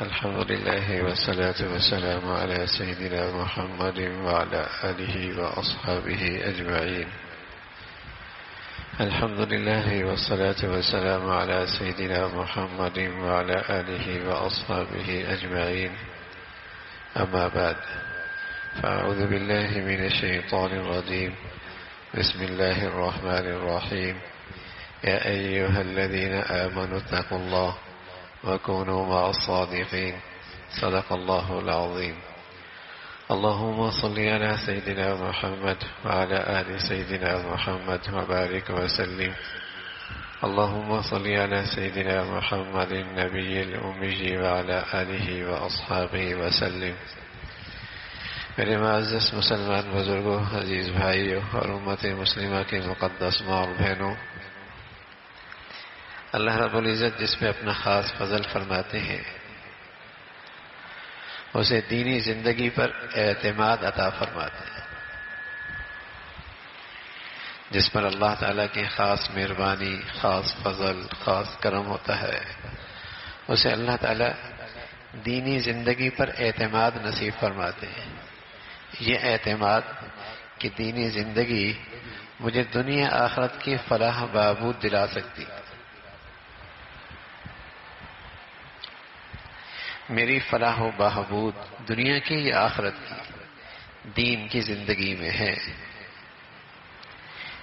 الحمد لله والصلاة والسلام على سيدنا محمد وعلى آله وأصحابه أجمعين. الحمد لله والصلاة والسلام على سيدنا محمد وعلى آله وأصحابه أجمعين. أما بعد، فأعوذ بالله من الشيطان الرجيم. بسم الله الرحمن الرحيم. يا أيها الذين آمنوا اتقوا الله وكونوا مع الصادقين. صدق الله العظيم. اللهم صل على سيدنا محمد وعلى آل سيدنا محمد وبارك وسلم. اللهم صل على سيدنا محمد النبي الأمي وعلى آله وأصحابه وسلم. میرے معزز مسلمان بزرگوں، عزیز بھائیوں اور امت مسلمہ کے مقدس ماں اور بہنوں، اللہ رب العزت جس پہ اپنا خاص فضل فرماتے ہیں اسے دینی زندگی پر اعتماد عطا فرماتے ہیں. جس پر اللہ تعالیٰ کی خاص مہربانی، خاص فضل، خاص کرم ہوتا ہے، اسے اللہ تعالیٰ دینی زندگی پر اعتماد نصیب فرماتے ہیں. یہ اعتماد کہ دینی زندگی مجھے دنیا آخرت کی فلاح بہبود دلا سکتی. میری فلاح و بہبود دنیا کی یا آخرت کی، دین کی زندگی میں ہے.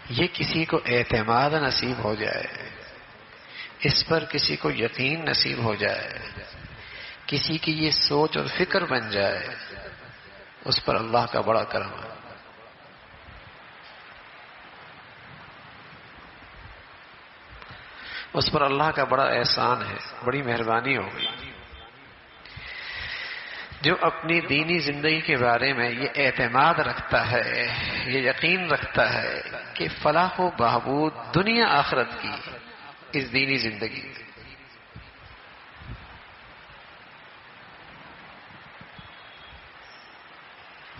یہ کسی کو اعتماد نصیب ہو جائے، اس پر کسی کو یقین نصیب ہو جائے، کسی کی یہ سوچ اور فکر بن جائے، اس پر اللہ کا بڑا کرم ہے. اس پر اللہ کا بڑا احسان ہے، بڑی مہربانی ہو گئی. جو اپنی دینی زندگی کے بارے میں یہ اعتماد رکھتا ہے، یہ یقین رکھتا ہے کہ فلاح و بہبود دنیا آخرت کی اس دینی زندگی میں،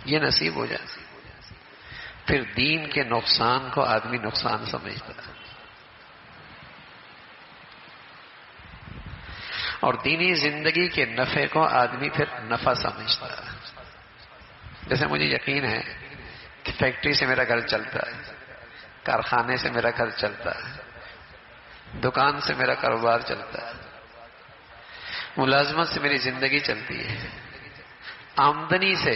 یہ نصیب ہو جائے، پھر دین کے نقصان کو آدمی نقصان سمجھتا ہے اور دینی زندگی کے نفع کو آدمی پھر نفع سمجھتا ہے. جیسے مجھے یقین ہے کہ فیکٹری سے میرا گھر چلتا ہے، کارخانے سے میرا گھر چلتا ہے، دکان سے میرا کاروبار چلتا ہے، ملازمت سے میری زندگی چلتی ہے، آمدنی سے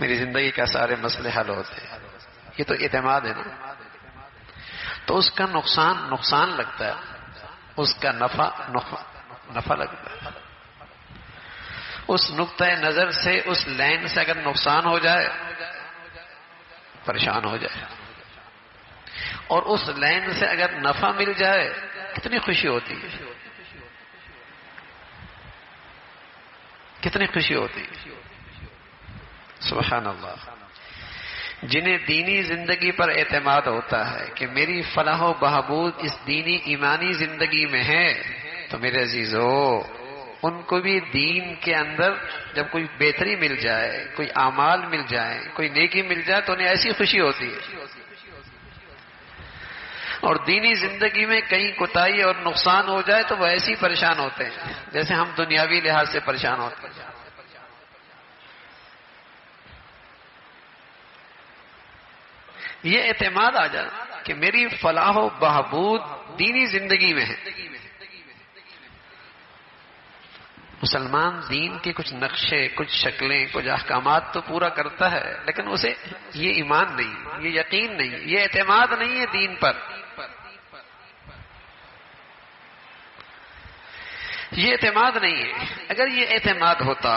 میری زندگی کا سارے مسئلے حل ہوتے ہیں. یہ تو اعتماد ہے نا. تو اس کا نقصان لگتا ہے، اس کا نفع لگتا ہے. اس نقطۂ نظر سے، اس لائن سے اگر نقصان ہو جائے پریشان ہو جائے، اور اس لائن سے اگر نفع مل جائے کتنی خوشی ہوتی ہے، کتنی خوشی ہوتی ہے. سبحان اللہ. جنہیں دینی زندگی پر اعتماد ہوتا ہے کہ میری فلاح و بہبود اس دینی ایمانی زندگی میں ہے، تو میرے عزیزو ان کو بھی دین کے اندر جب کوئی بہتری مل جائے، کوئی اعمال مل جائے، کوئی نیکی مل جائے تو انہیں ایسی خوشی ہوتی ہے. اور دینی زندگی میں کہیں کوتاہی اور نقصان ہو جائے تو وہ ایسی پریشان ہوتے ہیں جیسے ہم دنیاوی لحاظ سے پریشان ہوتے ہیں. یہ اعتماد آ جائے کہ میری فلاح و بہبود دینی زندگی میں ہے. مسلمان دین کے کچھ نقشے، کچھ شکلیں، کچھ احکامات تو پورا کرتا ہے، لیکن اسے یہ ایمان نہیں، یہ یقین نہیں، یہ اعتماد نہیں ہے دین پر. یہ اعتماد نہیں ہے. اگر یہ اعتماد ہوتا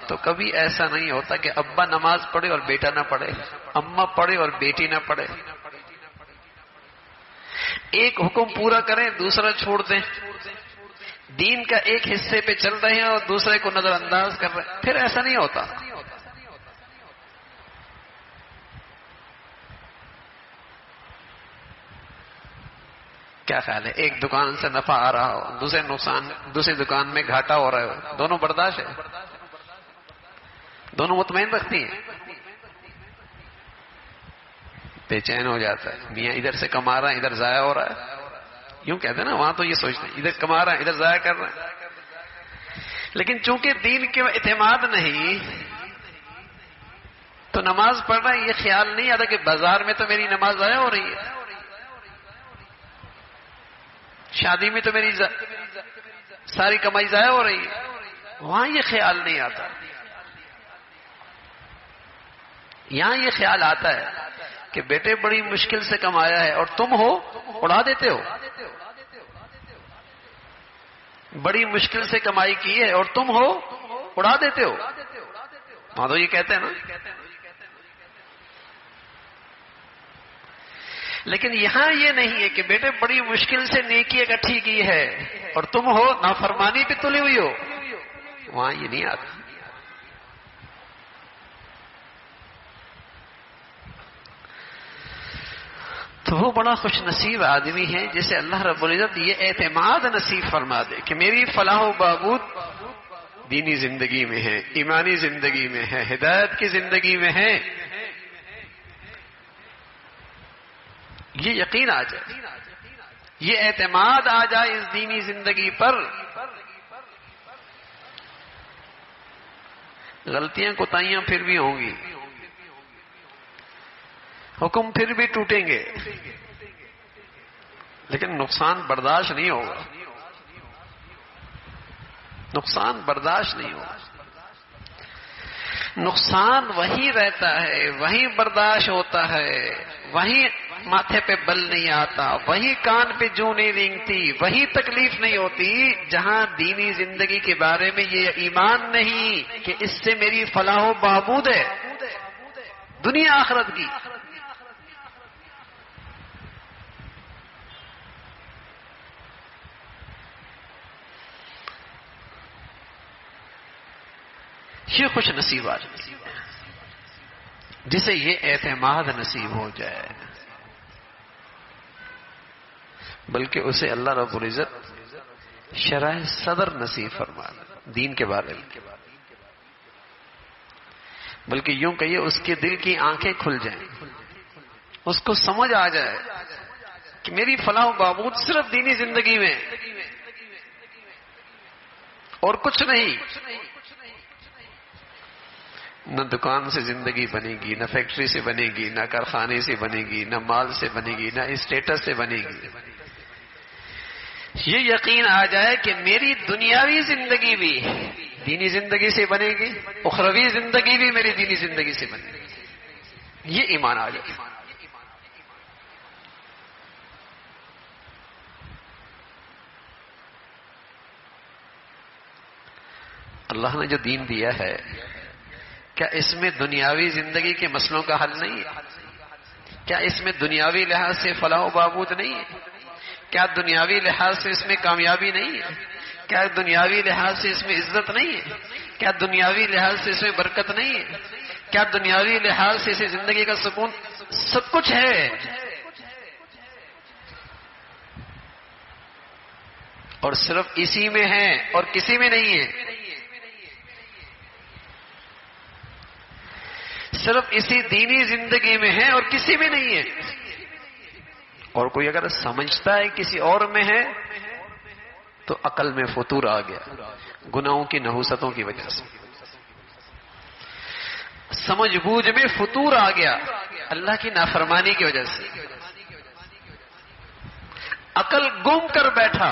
تو کبھی ایسا نہیں ہوتا کہ ابا نماز پڑھے اور بیٹا نہ پڑھے، اماں پڑھے اور بیٹی نہ پڑھے، ایک حکم پورا کریں دوسرا چھوڑ دیں، دین کا ایک حصے پہ چل رہے ہیں اور دوسرے کو نظر انداز کر رہے ہیں. پھر ایسا نہیں ہوتا. کیا خیال ہے؟ ایک دکان سے نفع آ رہا ہو، دوسری دکان میں گھاٹا ہو رہا ہو، دونوں برداشت ہے، دونوں مطمئن رکھتی ہیں. بے چین ہو جاتا ہے. میاں ادھر سے کما رہا ہے، ادھر ضائع ہو رہا ہے. یوں کہتے ہیں نا، وہاں تو یہ سوچتے ہیں ادھر کما رہا ہے ادھر ضائع کر رہا ہے. لیکن چونکہ دین کے اعتماد نہیں تو نماز پڑھنا یہ خیال نہیں آتا کہ بازار میں تو میری نماز ضائع ہو رہی ہے، شادی میں تو میری ساری کمائی ضائع ہو رہی ہے، وہاں یہ خیال نہیں آتا. یہاں یہ خیال آتا ہے کہ بیٹے بڑی مشکل سے کمایا ہے اور تم ہو اڑا دیتے ہو، بڑی مشکل سے کمائی کی ہے اور تم ہو اڑا دیتے ہو. ہاں تو یہ کہتے ہیں نا. لیکن یہاں یہ نہیں ہے کہ بیٹے بڑی مشکل سے نیکی اکٹھی کی ہے اور تم ہو نافرمانی پہ تلی ہوئی ہو، وہاں یہ نہیں آتا. تو وہ بڑا خوش نصیب آدمی ہے جسے اللہ رب العزت یہ اعتماد نصیب فرما دے کہ میری فلاح و بہبود دینی زندگی میں ہے، ایمانی زندگی میں ہے، ہدایت کی زندگی میں ہے. یہ یقین آ جائے، یہ اعتماد آ جائے اس دینی زندگی پر. غلطیاں کوتاہیاں پھر بھی ہوں گی، حکم پھر بھی ٹوٹیں گے، لیکن نقصان برداشت نہیں ہوگا، نقصان برداشت نہیں ہوگا. نقصان وہی رہتا ہے، وہی برداشت ہوتا ہے، وہی ماتھے پہ بل نہیں آتا، وہی کان پہ جوں نہیں رینگتی، وہی تکلیف نہیں ہوتی جہاں دینی زندگی کے بارے میں یہ ایمان نہیں کہ اس سے میری فلاح و بہبود ہے دنیا آخرت کی. یہ خوش نصیب آدمی جسے یہ اعتماد نصیب ہو جائے، بلکہ اسے اللہ رب العزت شرح صدر نصیب فرما دین کے بارے میں. بلکہ یوں کہیے اس کے دل کی آنکھیں کھل جائیں، اس کو سمجھ آ جائے کہ میری فلاح و بہبود صرف دینی زندگی میں اور کچھ نہیں. نہ دکان سے زندگی بنے گی، نہ فیکٹری سے بنے گی، نہ کارخانے سے بنے گی، نہ مال سے بنے گی، نہ اسٹیٹس سے بنے گی. یہ یقین آ جائے کہ میری دنیاوی زندگی بھی دینی زندگی سے بنے گی، اخروی زندگی بھی میری دینی زندگی سے بنے گی. یہ ایمان آ جائے. اللہ نے جو دین دیا ہے کیا اس میں دنیاوی زندگی کے مسئلوں کا حل نہیں ہے؟ کیا اس میں دنیاوی لحاظ سے فلاح و بہبود نہیں ہے؟ کیا دنیاوی لحاظ سے اس میں کامیابی نہیں ہے؟ کیا دنیاوی لحاظ سے اس میں عزت نہیں ہے؟ کیا دنیاوی لحاظ سے اس میں برکت نہیں ہے؟ کیا دنیاوی لحاظ سے اسے زندگی کا سکون؟ سب کچھ ہے، اور صرف اسی میں ہے اور کسی میں نہیں ہے. صرف اسی دینی زندگی میں ہے اور کسی میں نہیں ہے. اور کوئی اگر سمجھتا ہے کسی اور میں ہے تو عقل میں فطور آ گیا، گناہوں کی نحوستوں کی وجہ سے سمجھ بوجھ میں فطور آ گیا، اللہ کی نافرمانی کی وجہ سے عقل گم کر بیٹھا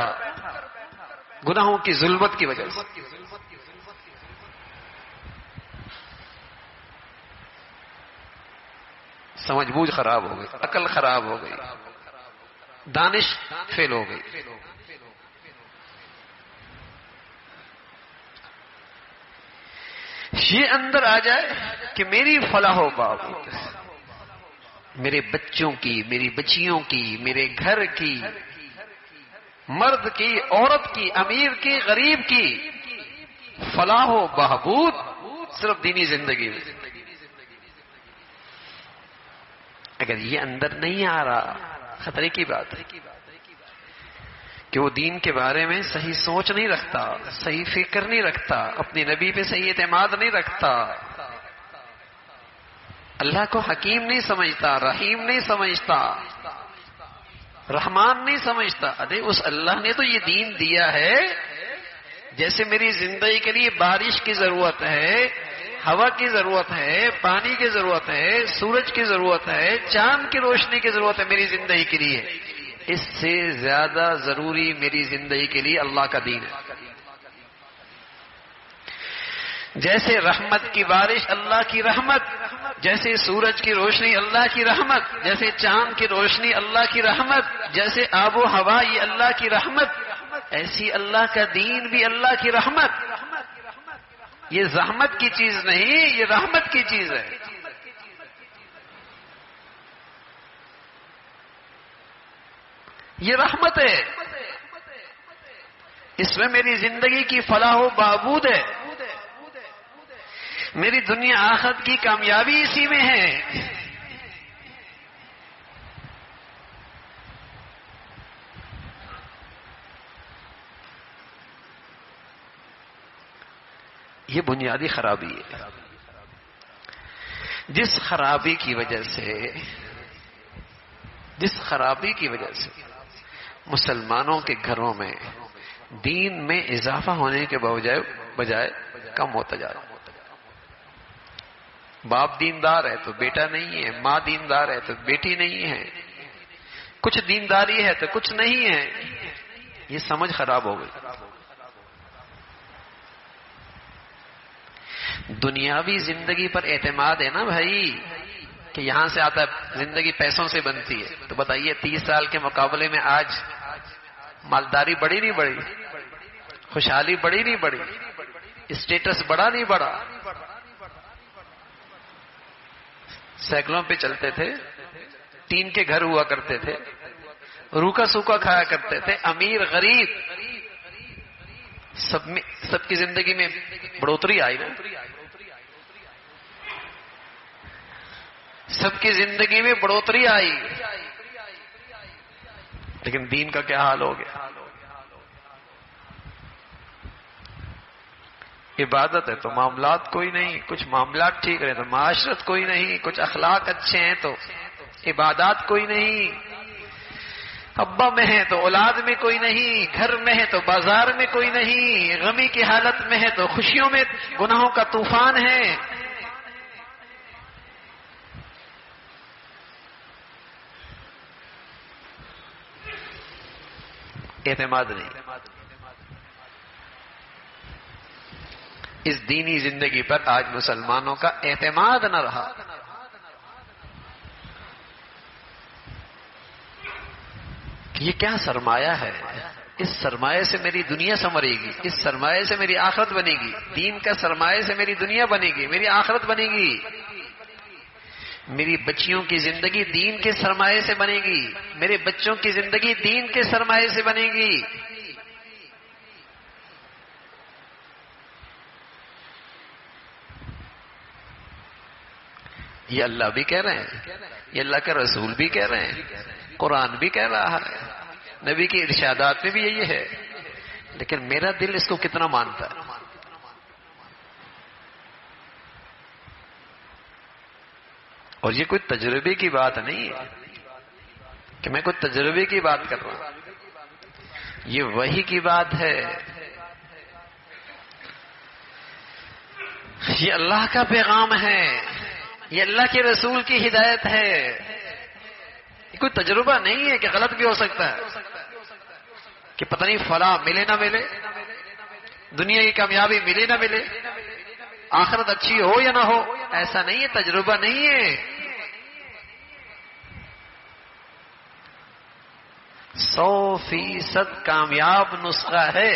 گناہوں کی ظلمت کی وجہ سے. سمجھ بوجھ خراب ہو گئی، عقل خراب ہو گئی، دانش فیل ہو گئی. یہ اندر آ جائے کہ میری فلاح و بہبود میرے بچوں کی، میری بچیوں کی، میرے گھر کی، مرد کی، عورت کی، امیر کی، غریب کی فلاح و بہبود صرف دینی زندگی میں. اگر یہ اندر نہیں آ رہا خطرے کی بات ہے کہ وہ دین کے بارے میں صحیح سوچ نہیں رکھتا، صحیح فکر نہیں رکھتا، اپنے نبی پہ صحیح اعتماد نہیں رکھتا، اللہ کو حکیم نہیں سمجھتا، رحیم نہیں سمجھتا، رحمان نہیں سمجھتا. ارے اس اللہ نے تو یہ دین دیا ہے جیسے میری زندگی کے لیے بارش کی ضرورت ہے، ہوا کی ضرورت ہے، پانی کی ضرورت ہے، سورج کی ضرورت ہے، چاند کی روشنی کی ضرورت ہے میری زندگی کے لیے، اس سے زیادہ ضروری میری زندگی کے لیے اللہ کا دین ہے۔ جیسے رحمت کی بارش اللہ کی رحمت، جیسے سورج کی روشنی اللہ کی رحمت، جیسے چاند کی روشنی اللہ کی رحمت، جیسے آب و ہوا یہ اللہ کی رحمت، ایسی اللہ کا دین بھی اللہ کی رحمت۔ یہ زحمت کی چیز نہیں، یہ رحمت کی چیز ہے۔ یہ رحمت ہے، اس میں میری زندگی کی فلاح و بہبود ہے، میری دنیا آخرت کی کامیابی اسی میں ہے۔ یہ بنیادی خرابی ہے، جس خرابی کی وجہ سے مسلمانوں کے گھروں میں دین میں اضافہ ہونے کے بجائے کم ہوتا جا رہا ہے۔ باپ دیندار ہے تو بیٹا نہیں ہے، ماں دیندار ہے تو بیٹی نہیں ہے، کچھ دینداری ہے تو کچھ نہیں ہے، یہ سمجھ خراب ہو گئی۔ دنیاوی زندگی پر اعتماد ہے نا بھائی، کہ یہاں سے آتا ہے، زندگی پیسوں سے بنتی ہے، تو بتائیے 30 سال کے مقابلے میں آج مالداری بڑی نہیں بڑی، خوشحالی بڑی نہیں بڑی، اسٹیٹس بڑا نہیں بڑا؟ سائیکلوں پہ چلتے تھے، ٹین کے گھر ہوا کرتے تھے، روکھا سوکھا کھایا کرتے تھے، امیر غریب سب کی زندگی میں بڑھوتری آئی نا، سب کی زندگی میں بڑھوتری آئی، لیکن دین کا کیا حال ہو گیا؟ عبادت ہے تو معاملات کوئی نہیں، کچھ معاملات ٹھیک رہے تو معاشرت کوئی نہیں، کچھ اخلاق اچھے ہیں تو عبادات کوئی نہیں، ابا میں ہے تو اولاد میں کوئی نہیں، گھر میں ہے تو بازار میں کوئی نہیں، غمی کی حالت میں ہے تو خوشیوں میں گناہوں کا طوفان ہے۔ اعتماد نہیں، اس دینی زندگی پر آج مسلمانوں کا اعتماد نہ رہا۔ یہ کیا سرمایہ ہے، اس سرمایہ سے میری دنیا سنورے گی، اس سرمایہ سے میری آخرت بنے گی، دین کا سرمایہ سے میری دنیا بنے گی، میری آخرت بنے گی، میری بچیوں کی زندگی دین کے سرمایہ سے بنے گی، میرے بچوں کی زندگی دین کے سرمایہ سے بنے گی۔ یہ اللہ بھی کہہ رہے ہیں، یہ اللہ کے رسول بھی کہہ رہے ہیں، قرآن بھی کہہ رہا ہے، نبی کی ارشادات میں بھی یہی ہے، لیکن میرا دل اس کو کتنا مانتا ہے؟ اور یہ کوئی تجربے کی بات نہیں ہے کہ میں کوئی تجربے کی بات کر رہا ہوں، یہ وحی کی بات ہے، یہ اللہ کا پیغام ہے، یہ اللہ کے رسول کی ہدایت ہے، یہ کوئی تجربہ نہیں ہے کہ غلط بھی ہو سکتا ہے، کہ پتہ نہیں فلاں ملے نہ ملے، دنیا کی کامیابی ملے نہ ملے، آخرت اچھی ہو یا نہ ہو، ایسا نہیں ہے، تجربہ نہیں ہے۔ 100% کامیاب نسخہ ہے۔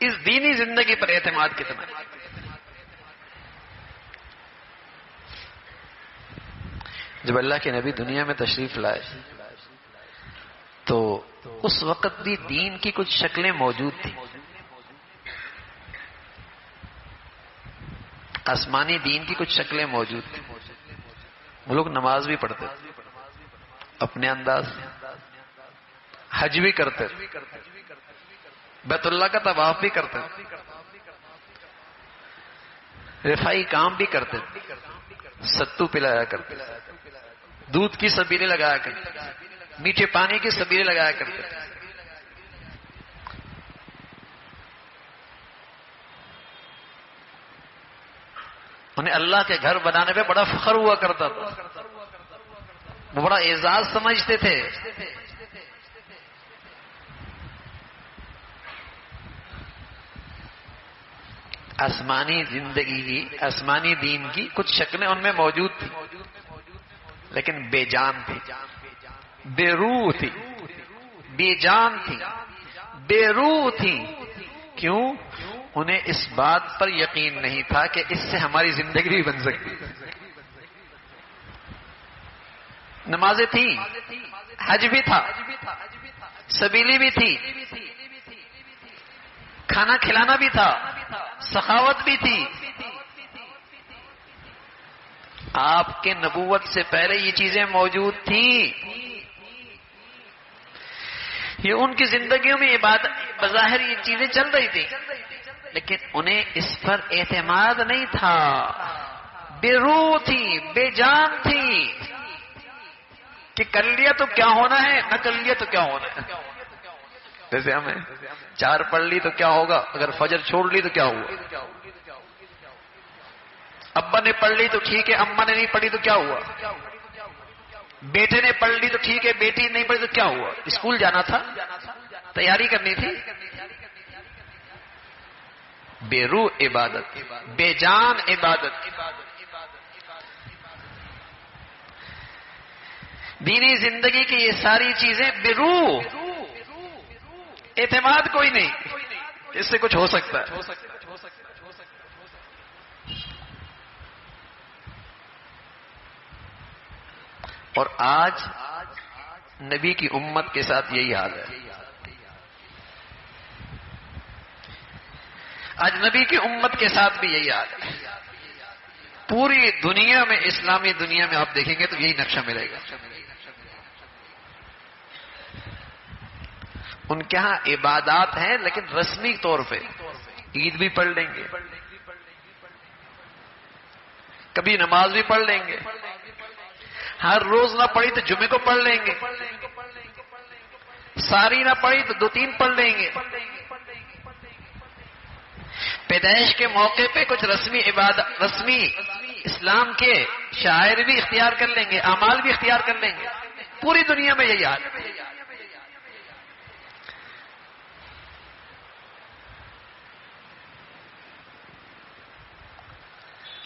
اس دینی زندگی پر اعتماد کتنا ہے؟ جب اللہ کے نبی دنیا میں تشریف لائے تو اس وقت بھی دین کی کچھ شکلیں موجود تھیں، آسمانی دین کی کچھ شکلیں موجود تھیں، وہ لوگ نماز بھی پڑھتے اپنے انداز سے، حج بھی کرتے، بیت اللہ کا طواف بھی کرتے، رفائی کام بھی کرتے تھے، ستو پلایا کرتے تھے، دودھ کی سبیلے لگایا کرتے تھے، میٹھے پانی کی سبیلے لگایا کرتے تھے۔ انہیں اللہ کے گھر بنانے پہ بڑا فخر ہوا کرتا تھا، وہ بڑا اعزاز سمجھتے تھے۔ آسمانی زندگی کی، آسمانی دین کی کچھ شکلیں ان میں موجود تھیں، لیکن بے جان تھی، بے روح تھی، بے جان تھی، بے روح تھی۔ کیوں؟ انہیں اس بات پر یقین نہیں تھا کہ اس سے ہماری زندگی بھی بن سکتی۔ نمازیں تھیں، حج بھی تھا، سبیلی بھی تھی، کھانا کھلانا بھی تھا، سخاوت بھی تھی۔ آپ کے نبوت سے پہلے یہ چیزیں موجود تھیں۔ یہ ان کی زندگیوں میں عبادت بظاہر یہ چیزیں چل رہی تھی، لیکن انہیں اس پر اعتماد نہیں تھا، بے روح تھی، بے جان تھی کہ کر لیا تو کیا ہونا ہے، نہ کر لیا تو کیا ہونا ہے۔ جیسے ہمیں 4 پڑھ لی تو کیا ہوگا، اگر فجر چھوڑ لی تو کیا ہوا، ابا نے پڑھ لی تو ٹھیک ہے، اماں نے نہیں پڑھی تو کیا ہوا، بیٹے نے پڑھ لی تو ٹھیک ہے، بیٹی نہیں پڑھی تو کیا ہوا، اسکول جانا تھا، تیاری کرنی تھی۔ بے روح عبادت، بے جان عبادت۔ دینی زندگی کی یہ ساری چیزیں بے روح، اعتماد کوئی نہیں اس سے کچھ ہو سکتا ہے۔ اور آج نبی کی امت کے ساتھ یہی حال ہے۔ آج نبی کی امت کے ساتھ بھی یہی حال ہے۔ پوری دنیا میں، اسلامی دنیا میں آپ دیکھیں گے تو یہی نقشہ ملے گا۔ ان کے ہاں عبادات ہیں لیکن رسمی طور پہ، عید بھی پڑھ لیں گے، کبھی نماز بھی پڑھ لیں گے، ہر روز نہ پڑھی تو جمعے کو پڑھ لیں گے، ساری نہ پڑھی تو 2-3 پڑھ لیں گے۔ پیدائش کے موقع پہ کچھ رسمی عبادت، رسمی اسلام کے شاعر بھی اختیار کر لیں گے، اعمال بھی اختیار کر لیں گے۔ پوری دنیا میں یہی حال ہے۔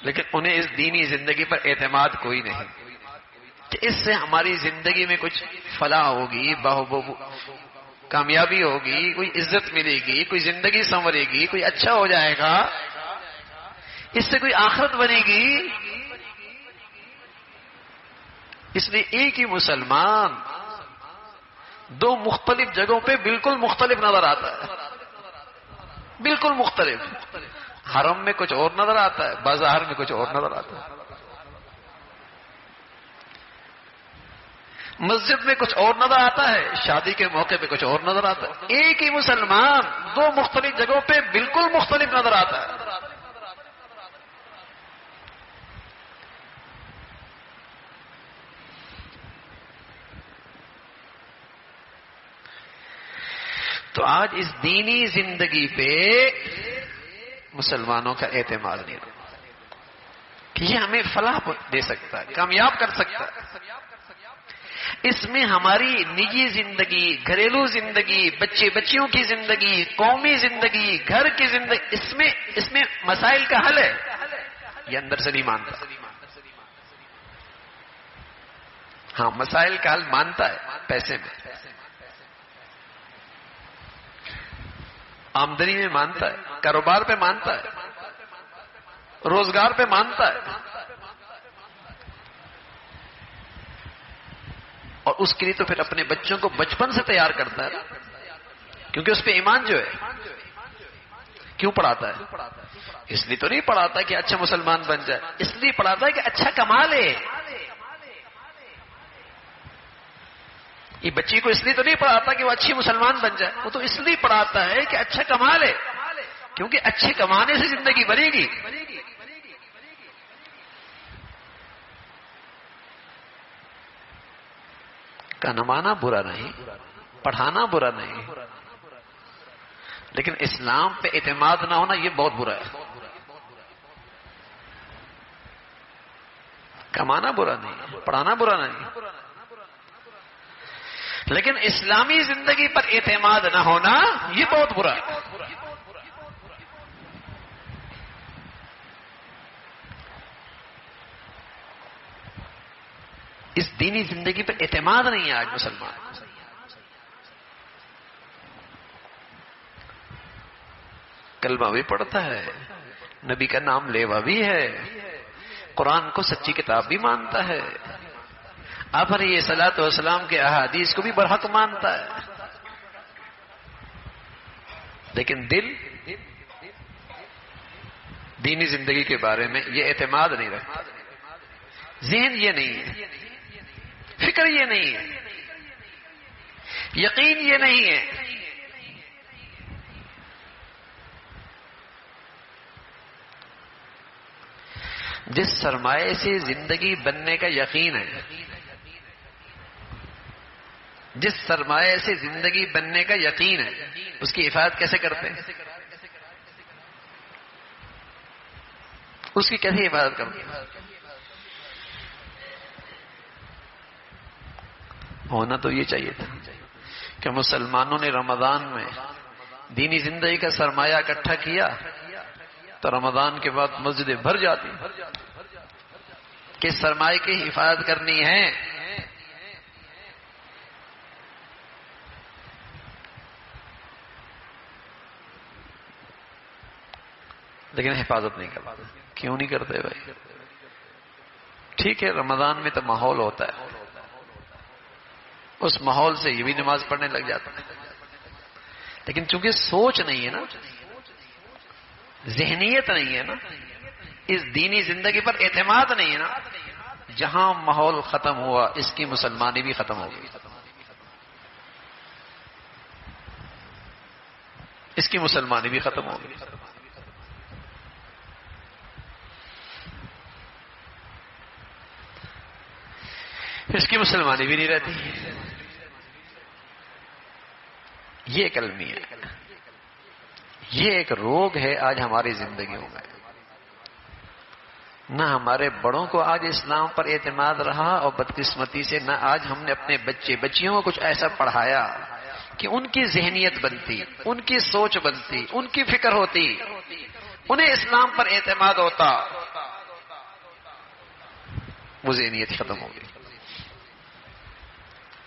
لیکن انہیں اس دینی زندگی پر اعتماد کوئی نہیں کہ اس سے ہماری زندگی میں کچھ فلاح ہوگی، کامیابی ہوگی، کوئی عزت ملے گی، کوئی زندگی سنورے گی، کوئی اچھا ہو جائے گا، اس سے کوئی آخرت بنے گی۔ اس لیے ایک ہی مسلمان 2 مختلف جگہوں پہ بالکل مختلف نظر آتا ہے، بالکل مختلف۔ حرم میں کچھ اور نظر آتا ہے، بازار میں کچھ اور نظر آتا ہے، مسجد میں کچھ اور نظر آتا ہے، شادی کے موقع پہ کچھ اور نظر آتا ہے۔ ایک ہی مسلمان 2 مختلف جگہوں پہ بالکل مختلف نظر آتا ہے۔ تو آج اس دینی زندگی پہ مسلمانوں کا اعتماد نہیں رہا کہ یہ ہمیں فلاح دے سکتا ہے، کامیاب کر سکتا ہے۔ اس میں ہماری نجی زندگی، گھریلو زندگی، بچے بچیوں کی زندگی، قومی زندگی، گھر کی زندگی، اس میں مسائل کا حل ہے، یہ اندر سے نہیں مانتا۔ ہاں، مسائل کا حل مانتا ہے، پیسے میں، آمدنی میں مانتا ہے، کاروبار پہ مانتا ہے، روزگار پہ مانتا ہے، اور اس کے لیے تو پھر اپنے بچوں کو بچپن سے تیار کرتا ہے، کیونکہ اس پہ ایمان جو ہے۔ کیوں پڑھاتا ہے؟ اس لیے تو نہیں پڑھاتا کہ اچھا مسلمان بن جائے، اس لیے پڑھاتا ہے کہ اچھا کما لے۔ یہ بچی کو اس لیے تو نہیں پڑھاتا کہ وہ اچھی مسلمان بن جائے، وہ تو اس لیے پڑھاتا ہے کہ اچھا کما لے، کیونکہ اچھے کمانے سے زندگی بنے گی۔ کمانا برا نہیں، پڑھانا برا نہیں، لیکن اسلام پہ اعتماد نہ ہونا یہ بہت برا ہے۔ کمانا برا نہیں، پڑھانا برا نہیں، لیکن اسلامی زندگی پر اعتماد نہ ہونا یہ بہت برا ہے۔ اس دینی زندگی پر اعتماد نہیں ہے آج مسلمان۔ کلمہ بھی پڑھتا ہے، نبی کا نام لیوا بھی ہے، قرآن کو سچی کتاب بھی مانتا ہے، آپ علیہ الصلوۃ والسلام کے احادیث کو بھی برحق مانتا ہے، لیکن دل دینی زندگی کے بارے میں یہ اعتماد نہیں رکھتا، ذہن یہ نہیں ہے، فکر یہ نہیں ہے، یقین یہ نہیں ہے۔ جس سرمایے سے زندگی بننے کا یقین ہے، جس سرمایے سے زندگی بننے کا یقین ہے، اس کی حفاظت کیسے کرتے ہیں؟ اس کی کیسے حفاظت کرتے ہیں؟ ہونا تو یہ چاہیے تھا کہ مسلمانوں نے رمضان میں دینی زندگی کا سرمایہ اکٹھا کیا تو رمضان کے بعد مسجدیں بھر جاتی، کہ سرمایہ کی حفاظت کرنی ہے۔ لیکن حفاظت نہیں کرتے۔ کیوں نہیں کرتے بھائی؟ ٹھیک ہے رمضان میں تو ماحول ہوتا ہے، اس ماحول سے یہ بھی نماز پڑھنے لگ جاتا ہے، لیکن چونکہ سوچ نہیں ہے نا، ذہنیت نہیں ہے نا، اس دینی زندگی پر اعتماد نہیں ہے نا، جہاں ماحول ختم ہوا اس کی مسلمانی بھی ختم ہو گئی، اس کی مسلمانی بھی ختم ہو گئی۔ اس کی مسلمانی بھی نہیں رہتی۔ یہ ایک المیہ ہے، یہ ایک روگ ہے آج ہماری زندگیوں میں۔ نہ ہمارے بڑوں کو آج اسلام پر اعتماد رہا، اور بدقسمتی سے نہ آج ہم نے اپنے بچے بچیوں کو کچھ ایسا پڑھایا کہ ان کی ذہنیت بنتی، ان کی سوچ بنتی، ان کی فکر ہوتی، انہیں اسلام پر اعتماد ہوتا۔ وہ ذہنیت ختم ہو گئی۔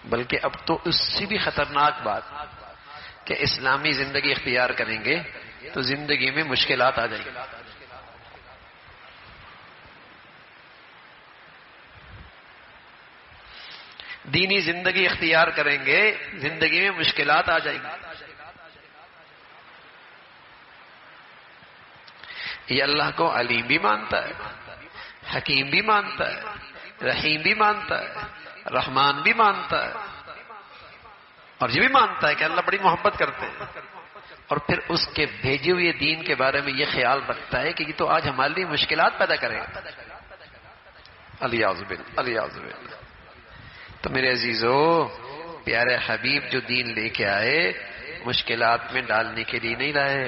بلکہ اب تو اس سے بھی خطرناک بات کہ اسلامی زندگی اختیار کریں گے تو زندگی میں مشکلات آ جائیں گی۔ دینی زندگی اختیار کریں گے زندگی میں مشکلات آ جائیں گی۔ یہ اللہ کو علیم بھی مانتا ہے، حکیم بھی مانتا ہے، رحیم بھی مانتا ہے، رحمان بھی مانتا ہے، اور یہ بھی مانتا ہے کہ اللہ بڑی محبت کرتے ہیں، اور پھر اس کے بھیجے ہوئے دین کے بارے میں یہ خیال رکھتا ہے کہ یہ تو آج ہمارے لیے مشکلات پیدا کرے گا۔ الیاذ باللہ، الیاذ باللہ۔ تو میرے عزیزو، پیارے حبیب جو دین لے کے آئے مشکلات میں ڈالنے کے لیے نہیں لائے،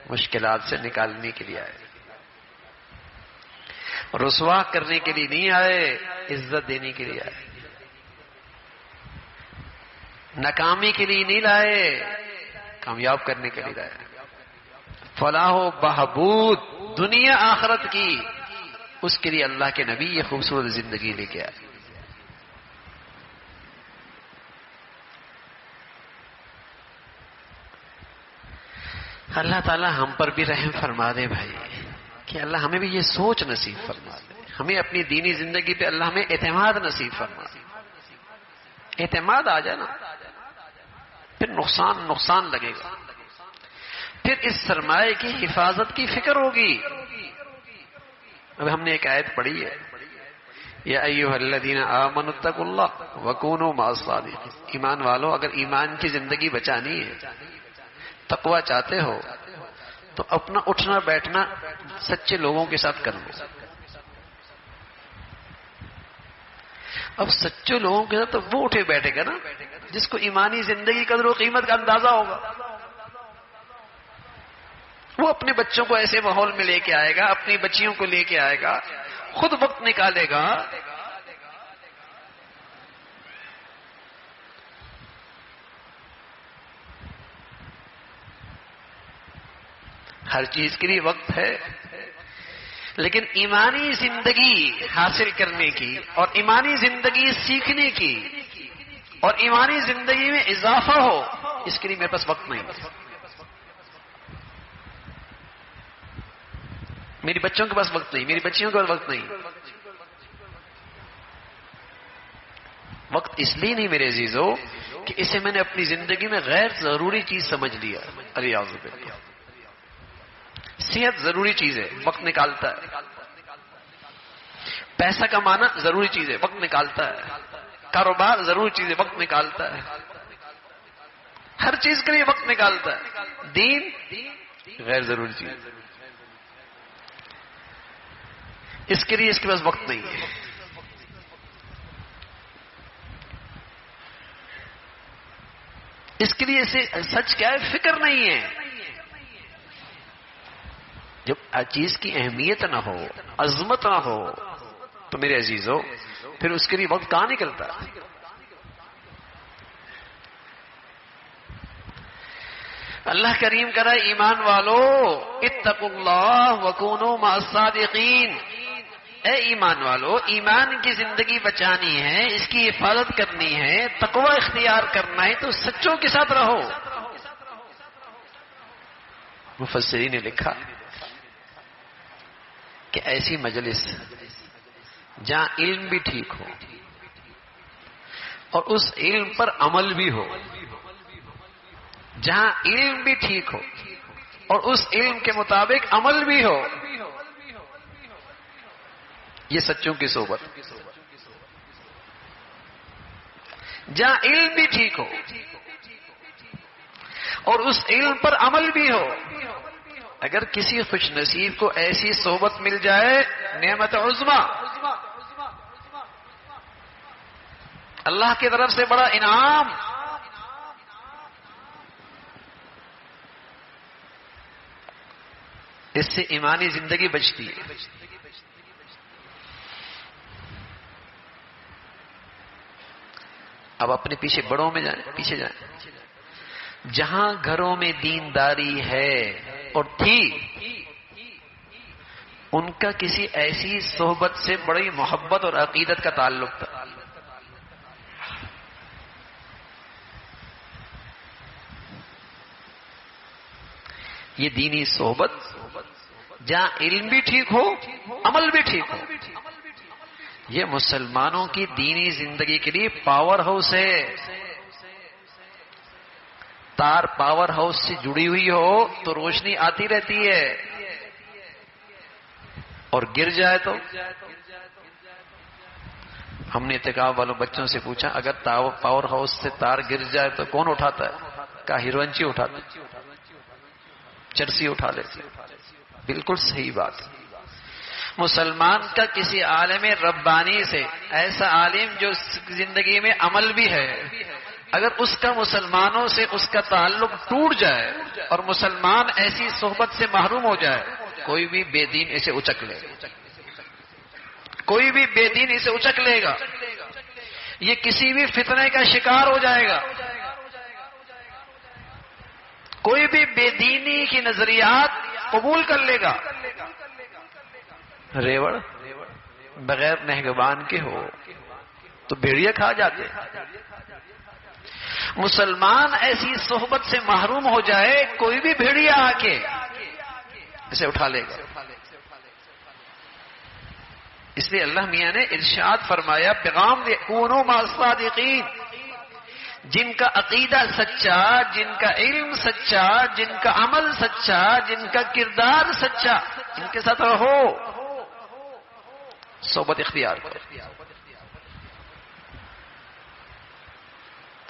مشکلات سے نکالنے کے لیے آئے، رسوا کرنے کے لیے نہیں آئے، عزت دینے کے لیے آئے، ناکامی کے لیے نہیں لائے، کامیاب کرنے کے لیے لائے، فلاح و بہبود دنیا آخرت کی، اس کے لیے اللہ کے نبی یہ خوبصورت زندگی لے کے آئے۔ اللہ تعالی ہم پر بھی رحم فرما دے بھائی، کہ اللہ ہمیں بھی یہ سوچ نصیب فرما دے، ہمیں اپنی دینی زندگی پہ اللہ ہمیں اعتماد نصیب فرما دے۔ اعتماد آ جائے نا پھر نقصان لگے گا، پھر اس سرمایہ کی حفاظت کی فکر ہوگی۔ اب ہم نے ایک آیت پڑھی ہے، یا ایھا الذین آمنوا اتقوا اللہ وکونوا مع الصادقین، ایمان والو اگر ایمان کی زندگی بچانی ہے، تقوی چاہتے ہو تو اپنا اٹھنا بیٹھنا سچے لوگوں کے ساتھ کر لو، اب سچے لوگوں کے ساتھ تو وہ اٹھے بیٹھے گا نا جس کو ایمانی زندگی قدر و قیمت کا اندازہ ہوگا. وہ اپنے بچوں کو ایسے ماحول میں لے کے آئے گا، اپنی بچیوں کو لے کے آئے گا، خود وقت نکالے گا. ہر چیز کے لیے وقت ہے، لیکن ایمانی زندگی حاصل کرنے کی اور ایمانی زندگی سیکھنے کی اور ایمانی زندگی میں اضافہ ہو، اس کے لیے میرے پاس وقت نہیں ہے. میری بچوں کے پاس وقت نہیں، میری بچیوں کے پاس وقت نہیں. وقت اس لیے نہیں میرے عزیزو کہ اسے میں نے اپنی زندگی میں غیر ضروری چیز سمجھ لیا. الیاذ باللہ. صحت ضروری چیز ہے، وقت نکالتا ہے. پیسہ کمانا ضروری چیز ہے، وقت نکالتا ہے. کاروبار ضروری چیز ہے، وقت نکالتا ہے. ہر چیز کے لیے وقت نکالتا ہے. دین غیر ضروری چیز، اس کے لیے اس کے پاس وقت نہیں ہے. اس کے لیے اسے سچ کیا ہے، فکر نہیں ہے. جب چیز کی اہمیت نہ ہو، عظمت نہ ہو، تو میرے عزیزو پھر اس کے لیے وقت کہاں نکلتا. اللہ کریم کرا ایمان والو اتقوا اللہ وکونوا مع الصادقین. اے ایمان والو، ایمان کی زندگی بچانی ہے، اس کی حفاظت کرنی ہے، تقوی اختیار کرنا ہے، تو سچوں کے ساتھ رہو. مفسرین نے لکھا کہ ایسی مجلس جہاں علم بھی ٹھیک ہو اور اس علم پر عمل بھی ہو، جہاں علم بھی ٹھیک ہو اور اس علم کے مطابق عمل بھی ہو، یہ سچوں کی صحبت. جہاں علم بھی ٹھیک ہو اور اس علم پر عمل بھی ہو. اگر کسی خوش نصیب کو ایسی صحبت مل جائے، نعمت عظما، اللہ کی طرف سے بڑا انعام. اس سے ایمانی زندگی بچتی ہے. اب اپنے پیچھے بڑوں میں جائیں، پیچھے جائیں. جہاں گھروں میں دینداری ہے اور تھی، ان کا کسی ایسی صحبت سے بڑی محبت اور عقیدت کا تعلق تھا. یہ دینی صحبت جہاں علم بھی ٹھیک ہو، عمل بھی ٹھیک ہو، یہ مسلمانوں کی دینی زندگی کے لیے پاور ہاؤس ہے. تار پاور ہاؤس سے جڑی ہوئی ہو تو روشنی آتی رہتی ہے، اور گر جائے تو. ہم نے اعتکاف والوں بچوں سے پوچھا اگر پاور ہاؤس سے تار گر جائے تو کون اٹھاتا ہے؟ کہا ہیروئنچی اٹھاتا، چرسی اٹھا لیتی. بالکل صحیح بات. مسلمان کا کسی عالم ربانی سے، ایسا عالم جو زندگی میں عمل بھی ہے، اگر اس کا مسلمانوں سے اس کا تعلق ٹوٹ جائے اور مسلمان ایسی صحبت سے محروم ہو جائے، کوئی بھی بے دین اسے اچک لے گا. کوئی بھی بے دین اسے اچک لے گا. یہ کسی بھی فتنے کا شکار ہو جائے گا. کوئی بھی بے دینی کی نظریات قبول کر لے گا. ریوڑ بغیر نہگبان کے ہو تو بھیڑیا کھا جاتے. مسلمان ایسی صحبت سے محروم ہو جائے، کوئی بھی بھیڑیا آ کے اسے اٹھا لے گا. اس لیے اللہ میاں نے ارشاد فرمایا، پیغام دے کونوا مع الصادقین. جن کا عقیدہ سچا، جن کا علم سچا، جن کا عمل سچا، جن کا کردار سچا، ان کے ساتھ رہو، صحبت اختیار کرو.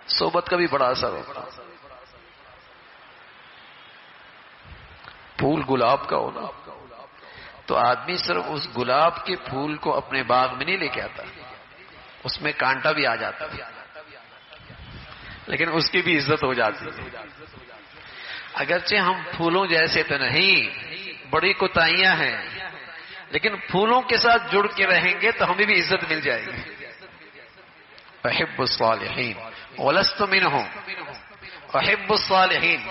صحبت کا بھی بڑا اثر ہوتا. پھول گلاب کا ہونا تو آدمی صرف اس گلاب کے پھول کو اپنے باغ میں نہیں لے کے آتا، اس میں کانٹا بھی آ جاتا ہے، لیکن اس کی بھی عزت ہو جاتی ہے۔ اگرچہ ہم پھولوں جیسے تو نہیں، بڑی کوتاہیاں ہیں، لیکن پھولوں کے ساتھ جڑ کے رہیں گے تو ہمیں بھی عزت مل جائے گی۔ احب الصالحین ولست منہم، احب الصالحین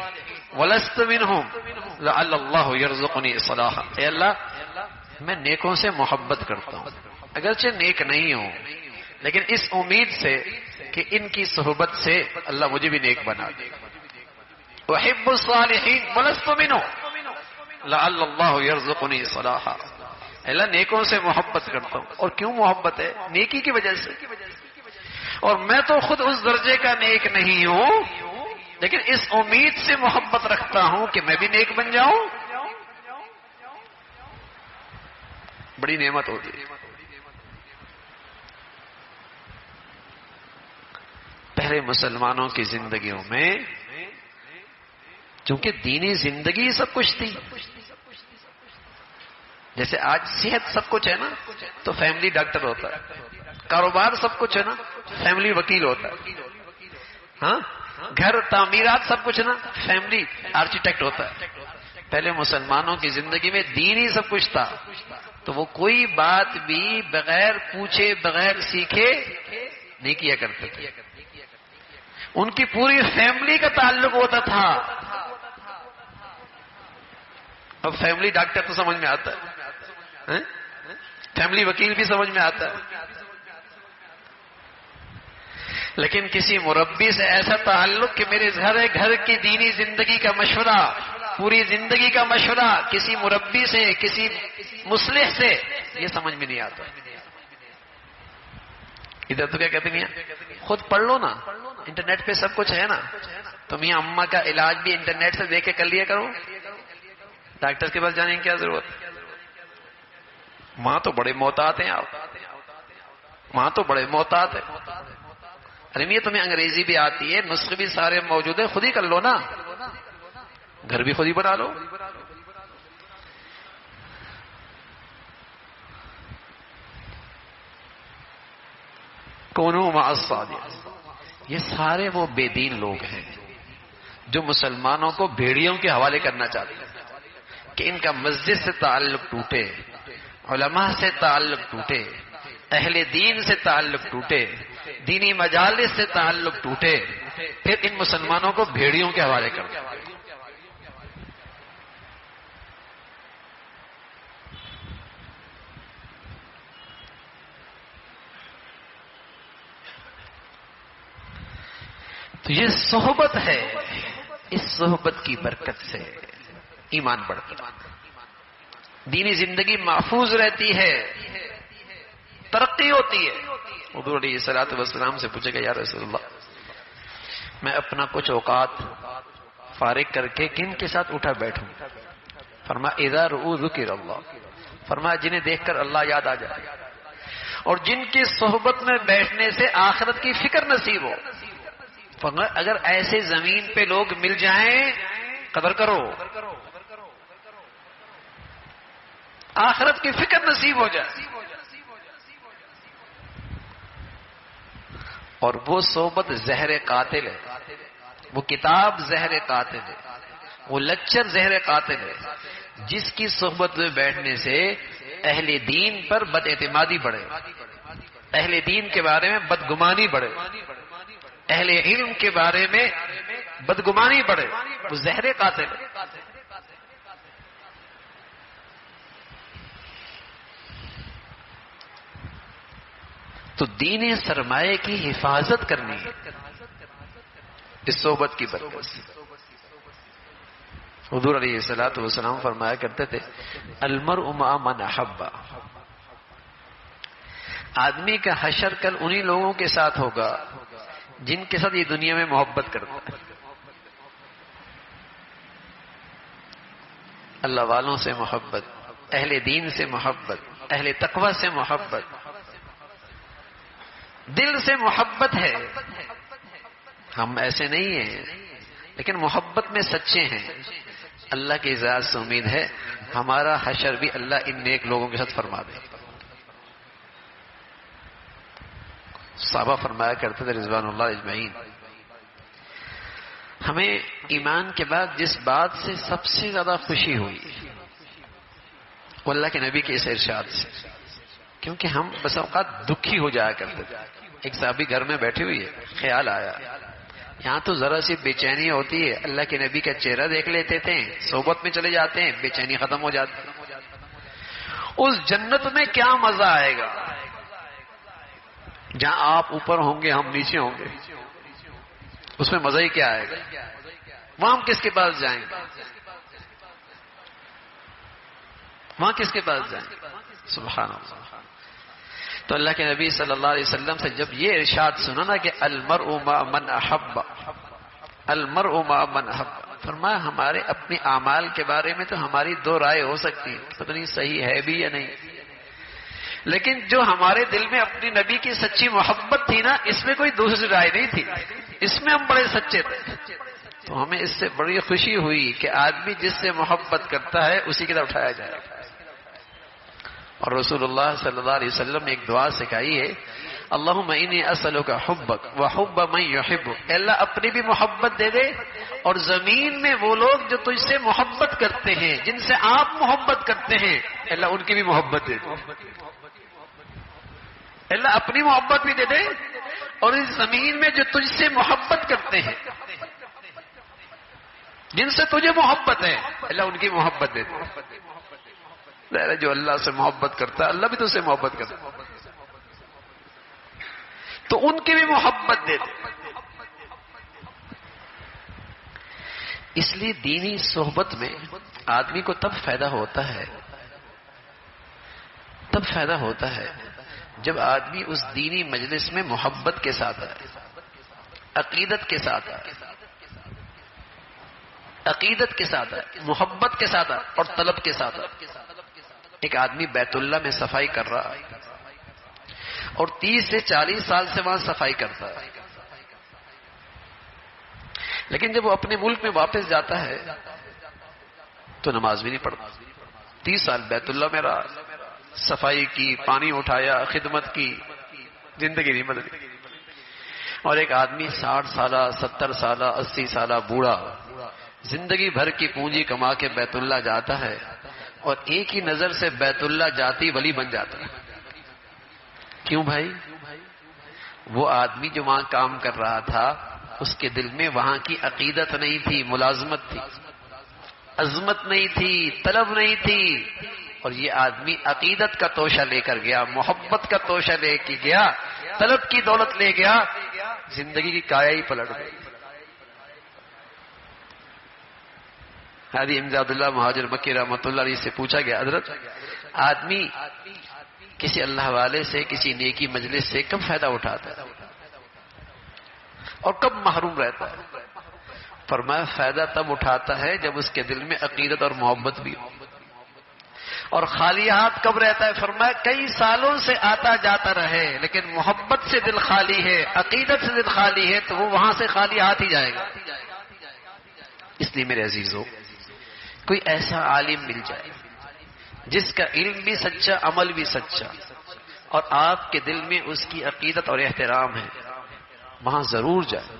ولست منہم لعل اللہ یرزقنی صلاحا۔ اے اللہ، میں نیکوں سے محبت کرتا ہوں، اگرچہ نیک نہیں ہوں، لیکن اس امید سے کہ ان کی صحبت سے اللہ مجھے بھی نیک بنا دے۔ احب الصالحین ولست منہم لعل اللہ یرزقنی صلاحا۔ اللہ، نیکوں سے محبت کرتا ہوں، اور کیوں محبت ہے؟ نیکی کی وجہ سے، اور میں تو خود اس درجے کا نیک نہیں ہوں، لیکن اس امید سے محبت رکھتا ہوں کہ میں بھی نیک بن جاؤں۔ بڑی نعمت ہوتی ہے۔ پہلے مسلمانوں کی زندگیوں میں چونکہ دینی زندگی سب کچھ تھی، جیسے آج صحت سب کچھ ہے نا تو فیملی ڈاکٹر ہوتا ہے، کاروبار سب کچھ ہے نا فیملی وکیل ہوتا ہے، ہاں گھر تعمیرات سب کچھ نا فیملی آرکیٹیکٹ ہوتا ہے۔ پہلے مسلمانوں کی زندگی میں دین ہی سب کچھ تھا، تو وہ کوئی بات بھی بغیر پوچھے بغیر سیکھے نہیں کیا کرتے تھے، ان کی پوری فیملی کا تعلق ہوتا تھا۔ اب فیملی ڈاکٹر تو سمجھ میں آتا ہے، فیملی وکیل بھی سمجھ میں آتا ہے، لیکن کسی مربی سے ایسا تعلق کہ میرے گھر کی دینی زندگی کا مشورہ، پوری زندگی کا مشورہ کسی مربی سے، کسی مصلح سے، یہ سمجھ میں نہیں آتا۔ ادھر تو کیا کہتے ہیں، خود پڑھ لو نا، انٹرنیٹ پہ سب کچھ ہے نا، تم یہ اماں کا علاج بھی انٹرنیٹ سے دیکھ کے کر لیا کرو، ڈاکٹر کے پاس جانے کی کیا ضرورت؟ ماں تو بڑے محتاط ہیں، آپ ماں تو بڑے محتاط ہیں۔ ارے میاں تمہیں انگریزی بھی آتی ہے، نسخے بھی سارے موجود ہیں، خود ہی کر لو نا، گھر بھی خود ہی بنا لو۔ کونوا مع الصادقین، یہ سارے وہ بے دین لوگ ہیں جو مسلمانوں کو بھیڑیوں کے حوالے کرنا چاہتے ہیں کہ ان کا مسجد سے تعلق ٹوٹے، علماء سے تعلق ٹوٹے، اہل دین سے تعلق ٹوٹے، دینی مجالس سے تعلق ٹوٹے، پھر ان مسلمانوں کو بھیڑیوں کے حوالے کر دیں۔ تو یہ صحبت ہے، اس صحبت کی برکت سے ایمان بڑھتا ہے، دینی زندگی محفوظ رہتی ہے، ترقی ہوتی ہے۔ حضور علیہ الصلوۃ والسلام سے پوچھے گا، یا رسول اللہ، میں اپنا کچھ اوقات فارغ کر کے کن کے ساتھ اٹھا بیٹھوں؟ فرمایا اذا رؤوا ذکر اللہ، فرمایا جنہیں دیکھ کر اللہ یاد آ جائے، اور جن کی صحبت میں بیٹھنے سے آخرت کی فکر نصیب ہو۔ فرمایا اگر ایسے زمین پہ لوگ مل جائیں قدر کرو، آخرت کی فکر نصیب ہو جائے۔ اور وہ صحبت زہر قاتل ہے، وہ کتاب زہر قاتل ہے، وہ لیکچر زہر قاتل ہے، جس کی صحبت میں بیٹھنے سے اہل دین پر بد اعتمادی بڑھے، اہل دین کے بارے میں بدگمانی بڑھے، اہل علم کے بارے میں بدگمانی بڑھے، وہ زہر قاتل ہے۔ تو دین سرمایہ کی حفاظت کرنی ہے اس صحبت کی برکت سے۔ حضور علیہ الصلوۃ والسلام فرمایا کرتے تھے، المرء مع من احب، آدمی کا حشر کل انہی لوگوں کے ساتھ ہوگا جن کے ساتھ یہ دنیا میں محبت کرتا ہے۔ اللہ والوں سے محبت، اہل دین سے محبت، اہل تقوی سے محبت، دل سے محبت ہے۔ ہم ایسے نہیں ہیں، لیکن محبت میں سچے ہیں۔ اللہ کی ذات سے امید ہے ہمارا حشر بھی اللہ ان نیک لوگوں کے ساتھ فرما دے۔ صحابہ فرمایا کرتے تھے رضوان اللہ اجمعین، ہمیں ایمان کے بعد جس بات سے سب سے زیادہ خوشی ہوئی وہ اللہ کے نبی کے اس ارشاد سے، کیونکہ ہم بس اوقات دکھی ہو جایا کرتے تھے۔ ایک صحابی گھر میں بیٹھی ہوئی ہے، خیال آیا یہاں تو ذرا سی بے چینی ہوتی ہے، اللہ کے نبی کا چہرہ دیکھ لیتے تھے، صحبت میں چلے جاتے ہیں، بے چینی ختم ہو جاتی۔ اس جنت میں کیا مزہ آئے گا جہاں آپ اوپر ہوں گے ہم نیچے ہوں گے، اس میں مزہ ہی کیا آئے گا؟ وہاں ہم کس کے پاس جائیں گے؟ وہاں کس کے پاس جائیں گے؟ سبحان اللہ۔ تو اللہ کے نبی صلی اللہ علیہ وسلم سے جب یہ ارشاد سنا نا کہ المرء مع من احب، المرء مع من احب، فرمایا ہمارے اپنے اعمال کے بارے میں تو ہماری دو رائے ہو سکتی ہیں، پتہ نہیں صحیح ہے بھی یا نہیں، لیکن جو ہمارے دل میں اپنی نبی کی سچی محبت تھی نا، اس میں کوئی دوسری رائے نہیں تھی، اس میں ہم بڑے سچے تھے۔ تو ہمیں اس سے بڑی خوشی ہوئی کہ آدمی جس سے محبت کرتا ہے اسی کی طرف اٹھایا جائے۔ اور رسول اللہ صلی اللہ علیہ وسلم نے ایک دعا سکھائی ہے، اللہم انی اسألک حبک وحب من یحبک، اللہ اپنی بھی محبت دے دے اور زمین میں وہ لوگ جو تجھ سے محبت کرتے ہیں، جن سے آپ محبت کرتے ہیں، اللہ ان کی بھی محبت دے دے۔ اللہ اپنی محبت بھی دے دے اور اس زمین میں جو تجھ سے محبت کرتے ہیں، جن سے تجھے محبت ہے، اللہ ان کی محبت دے دے۔ جو اللہ سے محبت کرتا ہے اللہ بھی تو اس سے محبت کرتا ہے، تو ان کی بھی محبت دے دے۔ اس لیے دینی صحبت میں آدمی کو تب فائدہ ہوتا ہے، تب فائدہ ہوتا ہے جب آدمی اس دینی مجلس میں محبت کے ساتھ آئے، عقیدت کے ساتھ آئے، عقیدت کے ساتھ آئے، محبت کے ساتھ آئے اور طلب کے ساتھ آئے۔ ایک آدمی بیت اللہ میں صفائی کر رہا ہے اور 30 سے 40 سال سے وہاں صفائی کرتا ہے، لیکن جب وہ اپنے ملک میں واپس جاتا ہے تو نماز بھی نہیں پڑھتا۔ 30 سال بیت اللہ میں رہا، صفائی کی، پانی اٹھایا، خدمت کی، زندگی نہیں بدلی۔ اور ایک آدمی 60 سالہ، 70 سالہ، 80 سالہ بوڑھا زندگی بھر کی پونجی کما کے بیت اللہ جاتا ہے اور ایک ہی نظر سے بیت اللہ جاتی ولی بن جاتا ہے۔ کیوں بھائی؟ وہ آدمی جو وہاں کام کر رہا تھا اس کے دل میں وہاں کی عقیدت نہیں تھی، ملازمت تھی، عظمت نہیں تھی، طلب نہیں تھی، اور یہ آدمی عقیدت کا توشہ لے کر گیا، محبت کا توشہ لے کے گیا، طلب کی دولت لے گیا، زندگی کی کایا ہی پلٹ گئی۔ حاجی امداد اللہ مہاجر مکی رحمۃ اللہ علیہ سے پوچھا گیا، حضرت آدمی کسی اللہ والے سے، کسی نیکی مجلس سے کب فائدہ اٹھاتا ہے اور کب محروم رہتا ہے؟ فرمایا فائدہ تب اٹھاتا ہے جب اس کے دل میں عقیدت اور محبت بھی ہو۔ اور خالی ہاتھ کب رہتا ہے؟ فرمایا کئی سالوں سے آتا جاتا رہے لیکن محبت سے دل خالی ہے، عقیدت سے دل خالی ہے، تو وہ وہاں سے خالی ہاتھ ہی جائے گا۔ اس لیے میرے عزیزو، کوئی ایسا عالم مل جائے جس کا علم بھی سچا، عمل بھی سچا، اور آپ کے دل میں اس کی عقیدت اور احترام ہے، وہاں ضرور جائیں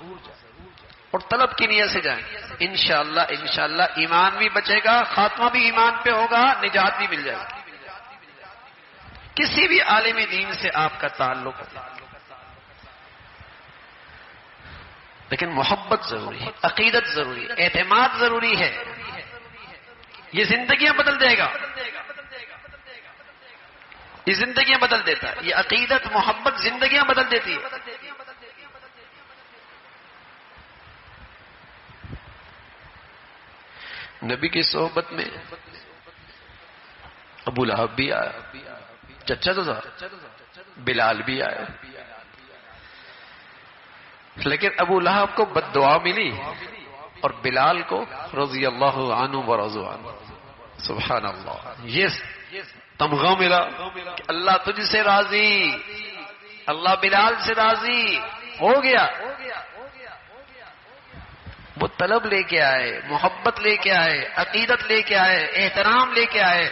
اور طلب کی نیت سے جائیں۔ انشاءاللہ ایمان بھی بچے گا، خاتمہ بھی ایمان پہ ہوگا، نجات بھی مل جائے گی۔ کسی بھی عالم دین سے آپ کا تعلق ہے، لیکن محبت ضروری ہے، عقیدت ضروری ہے، اعتماد ضروری ہے، یہ زندگیاں بدل دے گا، یہ زندگیاں بدل دیتا ہے، یہ عقیدت محبت زندگیاں بدل دیتی ہے۔ نبی کی صحبت میں ابو لہب بھی آیا، چچا تو تھا، بلال بھی آیا، لیکن ابو لہب کو بد دعا ملی اور بلال کو رضی اللہ عنہ ورضوا عنہ۔ سبحان اللہ، یہ تمغہ ملا کہ اللہ تجھ سے راضی، اللہ بلال سے راضی ہو گیا۔ وہ طلب لے کے آئے، محبت لے کے آئے، عقیدت لے کے آئے، احترام لے کے آئے،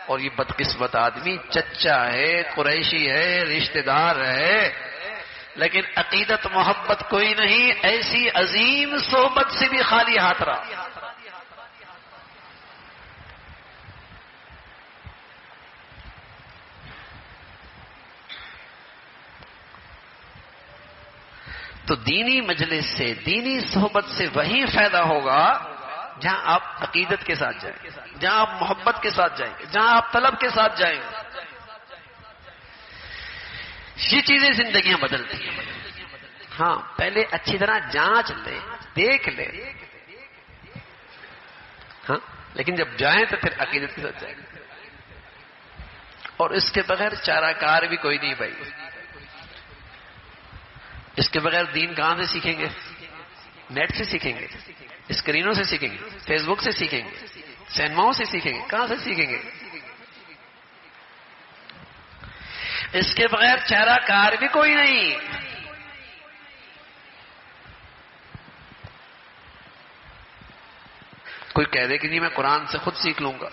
اور یہ بدقسمت آدمی چچا ہے، قریشی ہے، رشتہ دار ہے، لیکن عقیدت محبت کوئی نہیں، ایسی عظیم صحبت سے بھی خالی ہاتھ رہا۔ تو دینی مجلس سے، دینی صحبت سے وہی فائدہ ہوگا جہاں آپ عقیدت کے ساتھ جائیں، جہاں آپ محبت کے ساتھ جائیں، جہاں آپ طلب کے ساتھ جائیں۔ یہ چیزیں زندگیاں بدلتی ہیں۔ ہاں، پہلے اچھی طرح جانچ لے، دیکھ لے، ہاں، لیکن جب جائیں تو پھر عقیدت کے ساتھ جائیں، اور اس کے بغیر چارہ کار بھی کوئی نہیں بھائی۔ اس کے بغیر دین کہاں سے سیکھیں گے؟ نیٹ سے سیکھیں گے، اسکرینوں سے سیکھیں گے، فیس بک سے سیکھیں گے، سینماؤں سے سیکھیں گے، کہاں سے سیکھیں گے؟ اس کے بغیر چارہ کار بھی کوئی نہیں۔ کوئی کہہ دے کہ نہیں میں قرآن سے خود سیکھ لوں گا،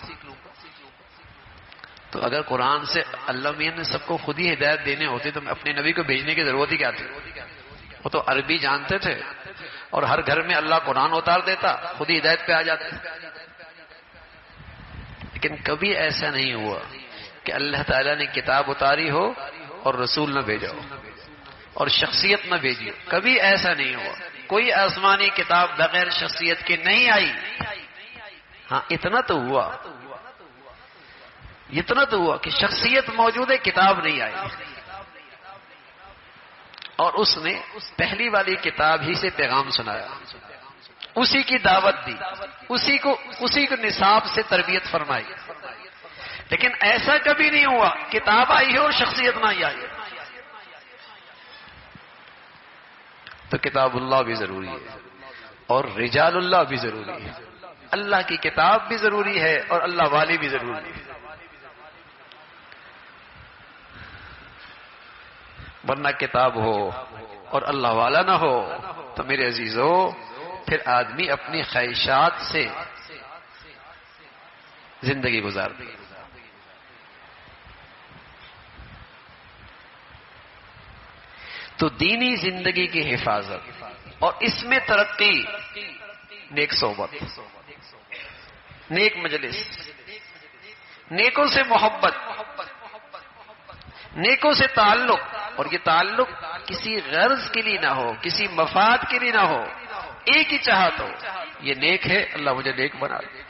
تو اگر قرآن سے اللہ میاں نے سب کو خود ہی ہدایت دینے ہوتی تو اپنے نبی کو بھیجنے کی ضرورت ہی کیا تھی؟ وہ تو عربی جانتے تھے، اور ہر گھر میں اللہ قرآن اتار دیتا، خود ہی ہدایت پہ آ جاتے۔ لیکن کبھی ایسا نہیں ہوا کہ اللہ تعالیٰ نے کتاب اتاری ہو اور رسول نہ بھیجا ہو اور شخصیت نہ بھیجی ہو، کبھی ایسا نہیں ہوا۔ کوئی آسمانی کتاب بغیر شخصیت کے نہیں آئی۔ ہاں، اتنا تو ہوا کہ شخصیت موجود ہے، کتاب نہیں آئی، اور اس نے پہلی والی کتاب ہی سے پیغام سنایا، اسی کی دعوت دی، اسی کو نصاب سے تربیت فرمائی۔ لیکن ایسا کبھی نہیں ہوا کتاب آئی ہو اور شخصیت نہ آئی۔ تو کتاب اللہ بھی ضروری ہے اور رجال اللہ بھی ضروری ہے۔ اللہ کی کتاب بھی ضروری ہے اور اللہ والی بھی ضروری ہے، ورنہ کتاب ہو اور اللہ والا نہ ہو تو میرے عزیزو پھر آدمی اپنی خواہشات سے زندگی گزار دے۔ تو دینی زندگی کی حفاظت اور اس میں ترقی، نیک صحبت، نیک مجلس، نیکوں سے محبت، نیکوں سے تعلق، اور یہ تعلق کسی غرض کے لیے نہ ہو، کسی مفاد کے لیے نہ ہو، ایک ہی چاہت ہو، یہ نیک ہے، اللہ مجھے نیک بنا دے۔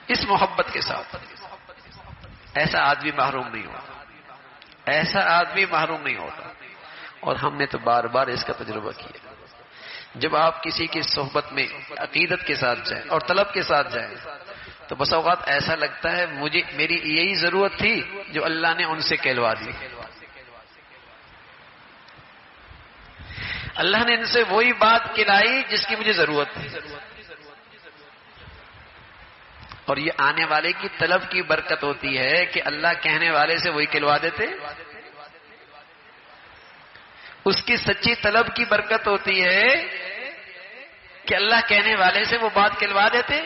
اس محبت کے ساتھ ایسا آدمی محروم نہیں ہوتا، ایسا آدمی محروم نہیں ہوتا۔ اور ہم نے تو بار بار اس کا تجربہ کیا۔ جب آپ کسی کی صحبت میں عقیدت کے ساتھ جائیں اور طلب کے ساتھ جائیں تو بس اوقات ایسا لگتا ہے میری یہی ضرورت تھی جو اللہ نے ان سے کہلوا دی۔ اللہ نے ان سے وہی بات کہلائی جس کی مجھے ضرورت تھی، اور یہ آنے والے کی طلب کی برکت ہوتی ہے کہ اللہ کہنے والے سے وہی کہلوا دیتے۔ اس کی سچی طلب کی برکت ہوتی ہے کہ اللہ کہنے والے سے وہ بات کہلوا دیتے۔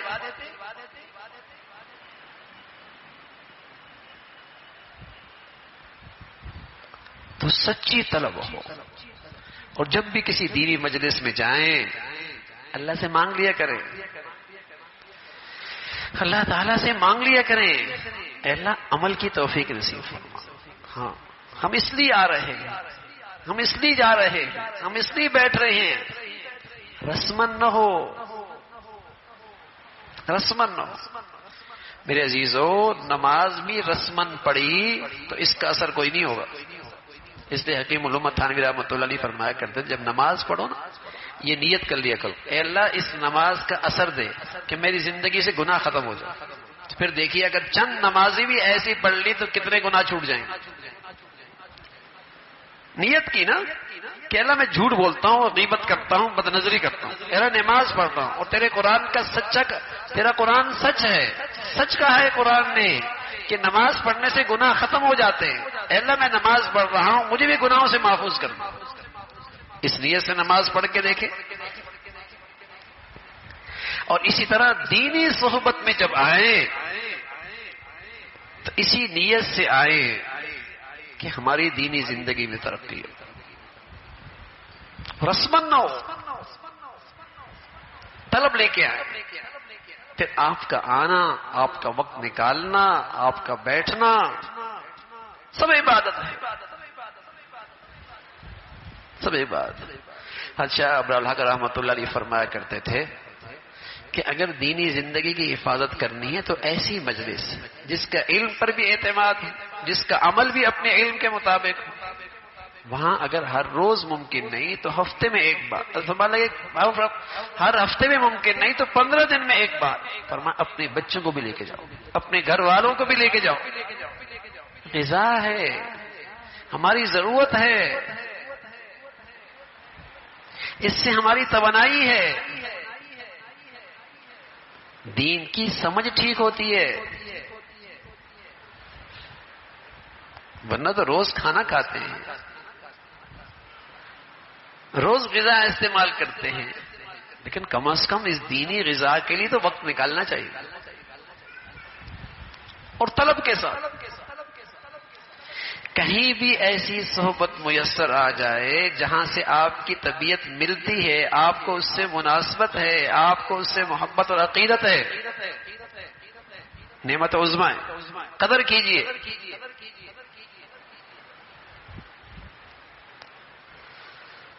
تو سچی طلب ہو، اور جب بھی کسی دینی مجلس میں جائیں اللہ سے مانگ لیا کریں، اللہ تعالیٰ سے مانگ لیا کریں، اے اللہ عمل کی توفیق نصیب فرما۔ ہاں، ہم اس لیے آ رہے ہیں، ہم اس لیے جا رہے ہیں، ہم اس لیے بیٹھ رہے ہیں، رسمن نہ ہو، رسمن نہ ہو۔ میرے عزیزو، نماز بھی رسمن پڑھی تو اس کا اثر کوئی نہیں ہوگا۔ اس لیے حکیم علامہ تھانوی رحمۃ اللہ علیہ فرمایا کرتے جب نماز پڑھو نا، یہ نیت کر لیا کرو، اے اللہ اس نماز کا اثر دے کہ میری زندگی سے گناہ ختم ہو جائے۔ پھر دیکھیے اگر چند نمازی بھی ایسی پڑھ لی تو کتنے گناہ چھوٹ جائیں گے۔ نیت کی نا کہ اللہ میں جھوٹ بولتا ہوں، غیبت کرتا ہوں، بد نظری کرتا ہوں، اللہ نماز پڑھ رہا ہوں اور تیرے قرآن کا تیرا قرآن سچ ہے، سچ کہا ہے قرآن نے کہ نماز پڑھنے سے گناہ ختم ہو جاتے ہیں، اے اللہ میں نماز پڑھ رہا ہوں، مجھے بھی گناہوں سے محفوظ کرنا۔ اس نیت سے نماز پڑھ کے دیکھے، اور اسی طرح دینی صحبت میں جب آئے تو اسی نیت سے آئے کہ ہماری دینی زندگی میں ترقی ہو، رسمن نہ ہو، طلب لے کے آئے. پھر آپ کا آنا، آپ کا وقت نکالنا، آپ کا بیٹھنا سب عبادت ہے، سب عبادت. شاہ ابرار الحق رحمۃ اللہ علیہ فرمایا کرتے تھے کہ اگر دینی زندگی کی حفاظت کرنی ہے تو ایسی مجلس جس کا علم پر بھی اعتماد ہے، جس کا عمل بھی اپنے علم کے مطابق ہو، وہاں اگر ہر روز ممکن نہیں تو ہفتے میں ایک بار، ہر ہفتے میں ممکن نہیں تو 15 دن میں ایک بار فرمایا اپنے بچوں کو بھی لے کے جاؤ، اپنے گھر والوں کو بھی لے کے جاؤ. غذا ہے، ہماری ضرورت ہے، اس سے ہماری توانائی ہے، دین کی سمجھ ٹھیک ہوتی ہے. ورنہ تو روز کھانا کھاتے ہیں، روز غذا استعمال کرتے ہیں، لیکن کم از کم اس دینی غذا کے لیے تو وقت نکالنا چاہیے، اور طلب کے ساتھ. کہیں بھی ایسی صحبت میسر آ جائے جہاں سے آپ کی طبیعت ملتی ہے، آپ کو اس سے مناسبت ہے، آپ کو اس سے محبت اور عقیدت ہے، نعمت عظمی ہے، قدر کیجئے.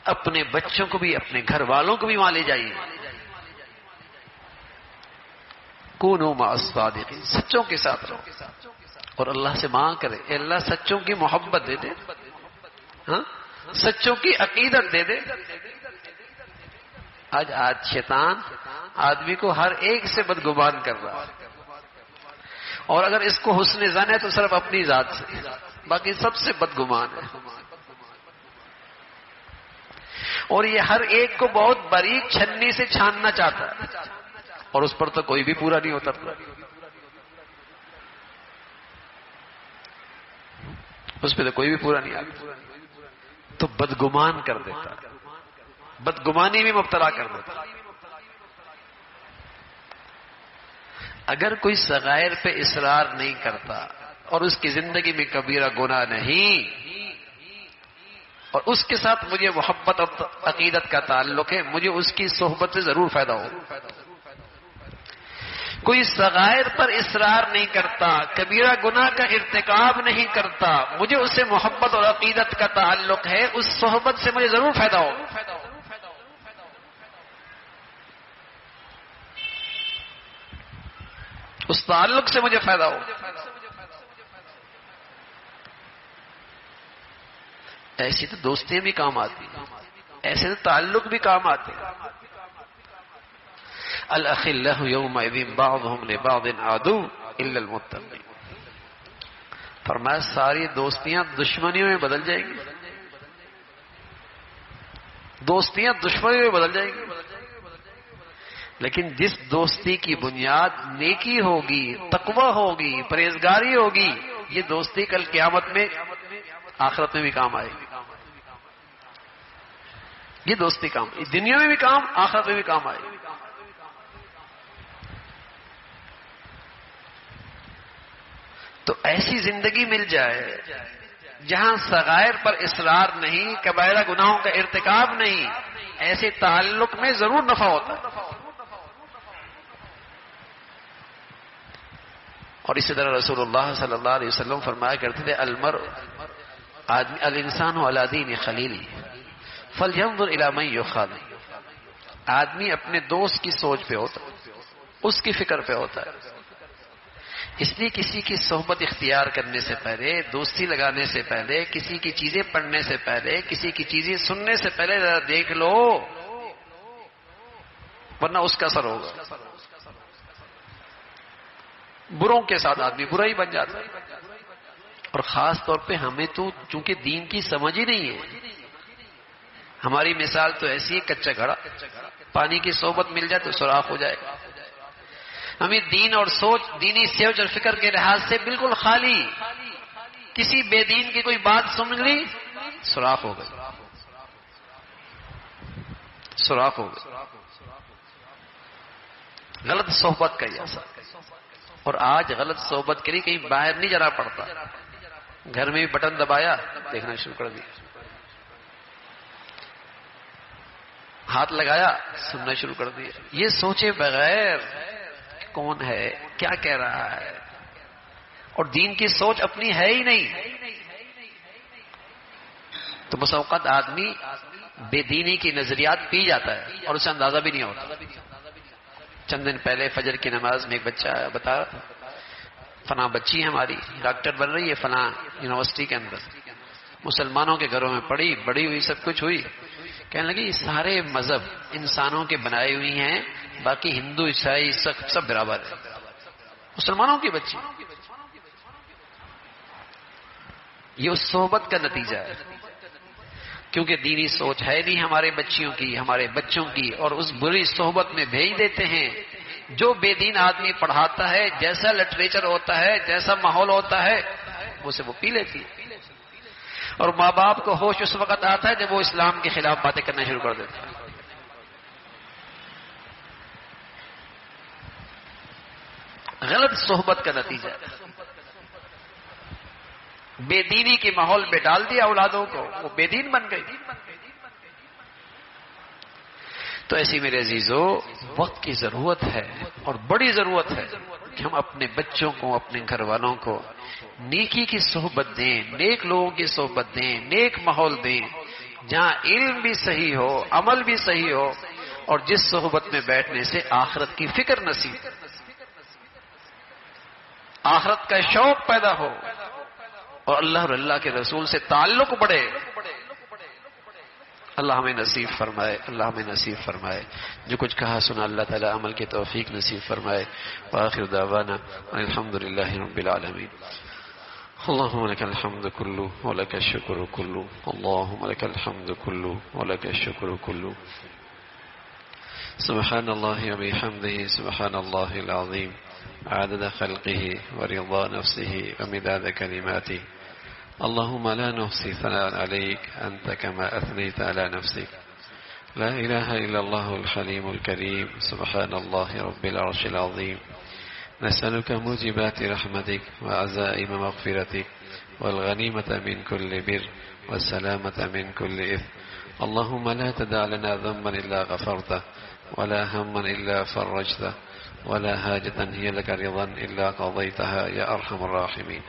اپنے بچوں کو بھی، اپنے گھر والوں کو بھی وہاں لے جائیے. کونوا مع الصادقین، سچوں کے ساتھ رہو، اور اللہ سے مانگ کرے اے اللہ سچوں کی محبت دے دے، ہاں سچوں کی عقیدت دے دے. آج شیطان آدمی کو ہر ایک سے بدگمان کر رہا ہے، اور اگر اس کو حسن ظن ہے تو صرف اپنی ذات سے، باقی سب سے بدگمان ہے. اور یہ ہر ایک کو بہت باریک چھنی سے چھاننا چاہتا ہے، اور اس پر تو کوئی بھی پورا نہیں ہوتا. اس پہ تو کوئی بھی پورا نہیں آتا، تو بدگمان کر دیتا، بدگمانی میں مبتلا کر دیتا. اگر کوئی صغائر پہ اصرار نہیں کرتا اور اس کی زندگی میں کبیرہ گناہ نہیں، اور اس کے ساتھ مجھے محبت اور عقیدت کا تعلق ہے، مجھے اس کی صحبت سے ضرور فائدہ ہو. کوئی صغائر پر اصرار نہیں کرتا، کبیرہ گناہ کا ارتکاب نہیں کرتا، مجھے اس سے محبت اور عقیدت کا تعلق ہے، اس صحبت سے مجھے ضرور فائدہ ہو. اس تعلق سے مجھے فائدہ ہو. ایسی تو دوستیاں بھی کام آتی، ایسے تو تعلق بھی کام آتے. الاخلاء یومئذ بعضهم لبعض عدو الا المتقین. فرمایا ساری دوستیاں دشمنیوں میں بدل جائیں گی، دوستیاں دشمنیوں میں بدل جائیں گی، لیکن جس دوستی کی بنیاد نیکی ہوگی، تقوی ہوگی، پرہیزگاری ہوگی، یہ دوستی کل قیامت میں، آخرت میں بھی کام آئے گی. یہ دوستی کام، دنیا میں بھی کام، آخرت میں بھی کام آئے گی. تو ایسی زندگی مل جائے جہاں صغائر پر اصرار نہیں، کبائرہ گناہوں کا ارتکاب نہیں، ایسے تعلق میں ضرور نفع ہوتا ہے. اور اسی طرح رسول اللہ صلی اللہ علیہ وسلم فرمایا کرتے تھے الانسان علی دین خلیلہ فلینظر الی من یخالل. آدمی اپنے دوست کی سوچ پہ ہوتا ہے، اس کی فکر پہ ہوتا ہے. اس لیے کسی کی صحبت اختیار کرنے سے پہلے، دوستی لگانے سے پہلے، کسی کی چیزیں پڑھنے سے پہلے، کسی کی چیزیں سننے سے پہلے ذرا دیکھ لو، ورنہ اس کا اثر ہوگا. بروں کے ساتھ آدمی برا ہی بن جاتا ہے. اور خاص طور پہ ہمیں تو چونکہ دین کی سمجھ ہی نہیں ہے. ہماری مثال تو ایسی ہے، کچا گھڑا، پانی کی صحبت مل جائے تو سوراخ ہو جائے گا. ہمیں دین اور سوچ، دینی سوچ اور فکر کے لحاظ سے بالکل خالی، کسی بے دین کی کوئی بات سن لی سوراخ ہو گئی، سوراخ ہو گئی. غلط صحبت کا یہ اثر. اور آج غلط صحبت کے لیے کہیں باہر نہیں جانا پڑتا، گھر میں بھی بٹن دبایا دیکھنا شروع کر دیا، ہاتھ لگایا سننا شروع کر دیا، یہ سوچے بغیر کون ہے کیا کہہ رہا ہے، اور دین کی سوچ اپنی ہے ہی نہیں. تو بس اوقات آدمی بے دینی کی نظریات پی جاتا ہے اور اسے اندازہ بھی نہیں ہوتا. چند دن پہلے فجر کی نماز میں ایک بچہ بتا رہا تھا، فلاں بچی ہے ہماری ڈاکٹر بن رہی ہے فلاں یونیورسٹی کے اندر، مسلمانوں کے گھروں میں پڑھی بڑی ہوئی سب کچھ ہوئی، کہنے لگی یہ سارے مذہب انسانوں کے بنائے ہوئی ہیں، باقی ہندو عیسائی سب برابر ہے، مسلمانوں کی بچی. یہ اس صحبت کا نتیجہ ہے، کیونکہ دینی سوچ ہے نہیں ہمارے بچیوں کی ہمارے بچوں کی، اور اس بری صحبت میں بھیج دیتے ہیں. جو بے دین آدمی پڑھاتا ہے، جیسا لٹریچر ہوتا ہے، جیسا ماحول ہوتا ہے، اسے وہ پی لیتی ہے. اور ماں باپ کو ہوش اس وقت آتا ہے جب وہ اسلام کے خلاف باتیں کرنا شروع کر دیتے ہیں. غلط صحبت کا نتیجہ بے دینی کے ماحول میں ڈال دیا اولادوں کو، وہ بے دین بن گئی. تو ایسی میرے عزیزو وقت کی ضرورت ہے اور بڑی ضرورت ہے کہ ہم اپنے بچوں کو اپنے گھر والوں کو نیکی کی صحبت دیں، نیک لوگوں کی صحبت دیں، نیک ماحول دیں، جہاں علم بھی صحیح ہو، عمل بھی صحیح ہو، اور جس صحبت میں بیٹھنے سے آخرت کی فکر نصیب، آخرت کا شوق پیدا ہو اور اللہ اور اللہ کے رسول سے تعلق بڑھے. اللہ ہمیں نصیب فرمائے، اللہ ہمیں نصیب فرمائے. جو کچھ کہا سنا اللہ تعالی عمل کی توفیق نصیب فرمائے. وآخر دعوانا الحمد للہ رب العالمین. اللهم لك الحمد كله ولك الشكر كله، اللهم لك الحمد كله ولك الشكر كله. سبحان الله وبحمده سبحان الله العظيم، عدد خلقه ورضا نفسه ومداد كلماته. اللهم لا نحصي ثناء عليك أنت كما أثنيت على نفسك. لا إله إلا الله الحليم الكريم، سبحان الله رب العرش العظيم. نسألك موجبات رحمتك وعزائم مغفرتك والغنيمة من كل بر والسلامة من كل إثم. اللهم لا تدع لنا ذنبا إلا غفرته ولا هما إلا فرجته ولا حاجة هي لك رضا إلا قضيتها يا أرحم الراحمين.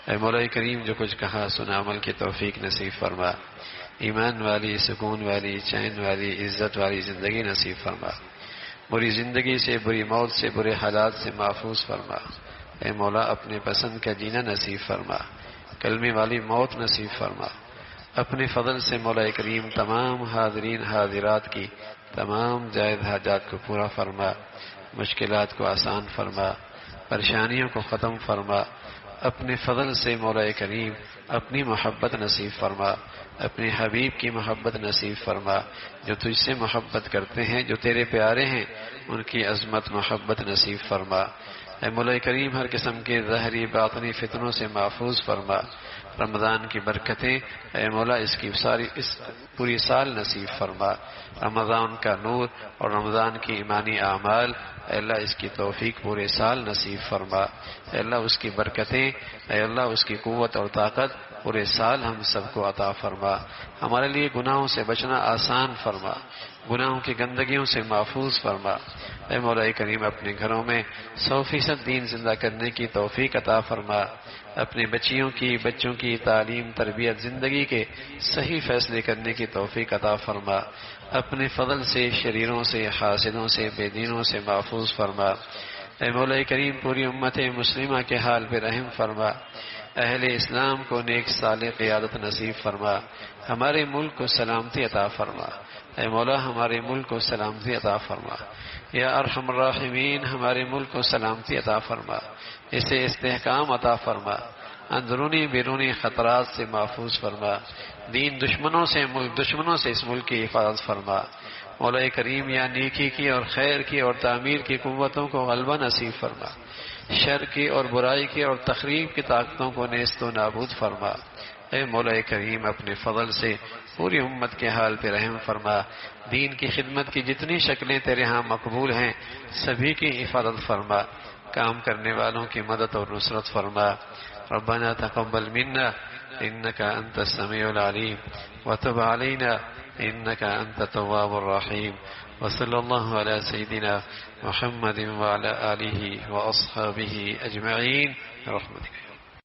اے مولا کریم جو کچھ کہا سنا عمل کی توفیق نصیب فرما، ایمان والی سکون والی چین والی عزت والی زندگی نصیب فرما، بری زندگی سے بری موت سے برے حالات سے محفوظ فرما. اے مولا اپنے پسند کا جینا نصیب فرما، کلمے والی موت نصیب فرما. اپنے فضل سے مولا کریم تمام حاضرین حاضرات کی تمام جائز حاجات کو پورا فرما، مشکلات کو آسان فرما، پریشانیوں کو ختم فرما. اپنے فضل سے مولا کریم اپنی محبت نصیب فرما، اپنے حبیب کی محبت نصیب فرما. جو تجھ سے محبت کرتے ہیں، جو تیرے پیارے ہیں، ان کی عظمت محبت نصیب فرما. اے مولا کریم ہر قسم کے ظاہری باطنی فتنوں سے محفوظ فرما. رمضان کی برکتیں اے مولا اس پوری سال نصیب فرما. رمضان کا نور اور رمضان کی ایمانی اعمال اے اللہ اس کی توفیق پورے سال نصیب فرما. اے اللہ اس کی برکتیں، اے اللہ اس کی قوت اور طاقت پورے سال ہم سب کو عطا فرما. ہمارے لیے گناہوں سے بچنا آسان فرما، گناہوں کی گندگیوں سے محفوظ فرما. اے مولا کریم اپنے گھروں میں 100% دین زندہ کرنے کی توفیق عطا فرما. اپنے بچوں کی تعلیم تربیت زندگی کے صحیح فیصلے کرنے کی توفیق عطا فرما. اپنے فضل سے شریروں سے حاسدوں سے بے دینوں سے محفوظ فرما. اے مولا کریم پوری امت مسلمہ کے حال پہ رحم فرما. اہل اسلام کو نیک صالح قیادت نصیب فرما. ہمارے ملک کو سلامتی عطا فرما. اے مولا ہمارے ملک کو سلامتی عطا فرما. یا ارحم الراحمین ہمارے ملک کو سلامتی عطا فرما، اسے استحکام عطا فرما، اندرونی بیرونی خطرات سے محفوظ فرما. دین دشمنوں سے اس ملک کی حفاظت فرما. مولا کریم یا نیکی کی اور خیر کی اور تعمیر کی قوتوں کو غلبہ نصیب فرما. شر کی اور برائی کی اور تخریب کی طاقتوں کو نیست و نابود فرما. اے مولا کریم اپنے فضل سے پوری امت کے حال پہ رحم فرما، دین کی خدمت کی جتنی شکلیں تیرے ہاں مقبول ہیں سبھی کی حفاظت فرما، کام کرنے والوں کی مدد اور نصرت فرما۔ ربنا تقبل منا انك انت السميع العليم وتب علينا انك انت التواب الرحيم، وصلى الله على سيدنا محمد وعلى آله وأصحابه أجمعين برحمتك۔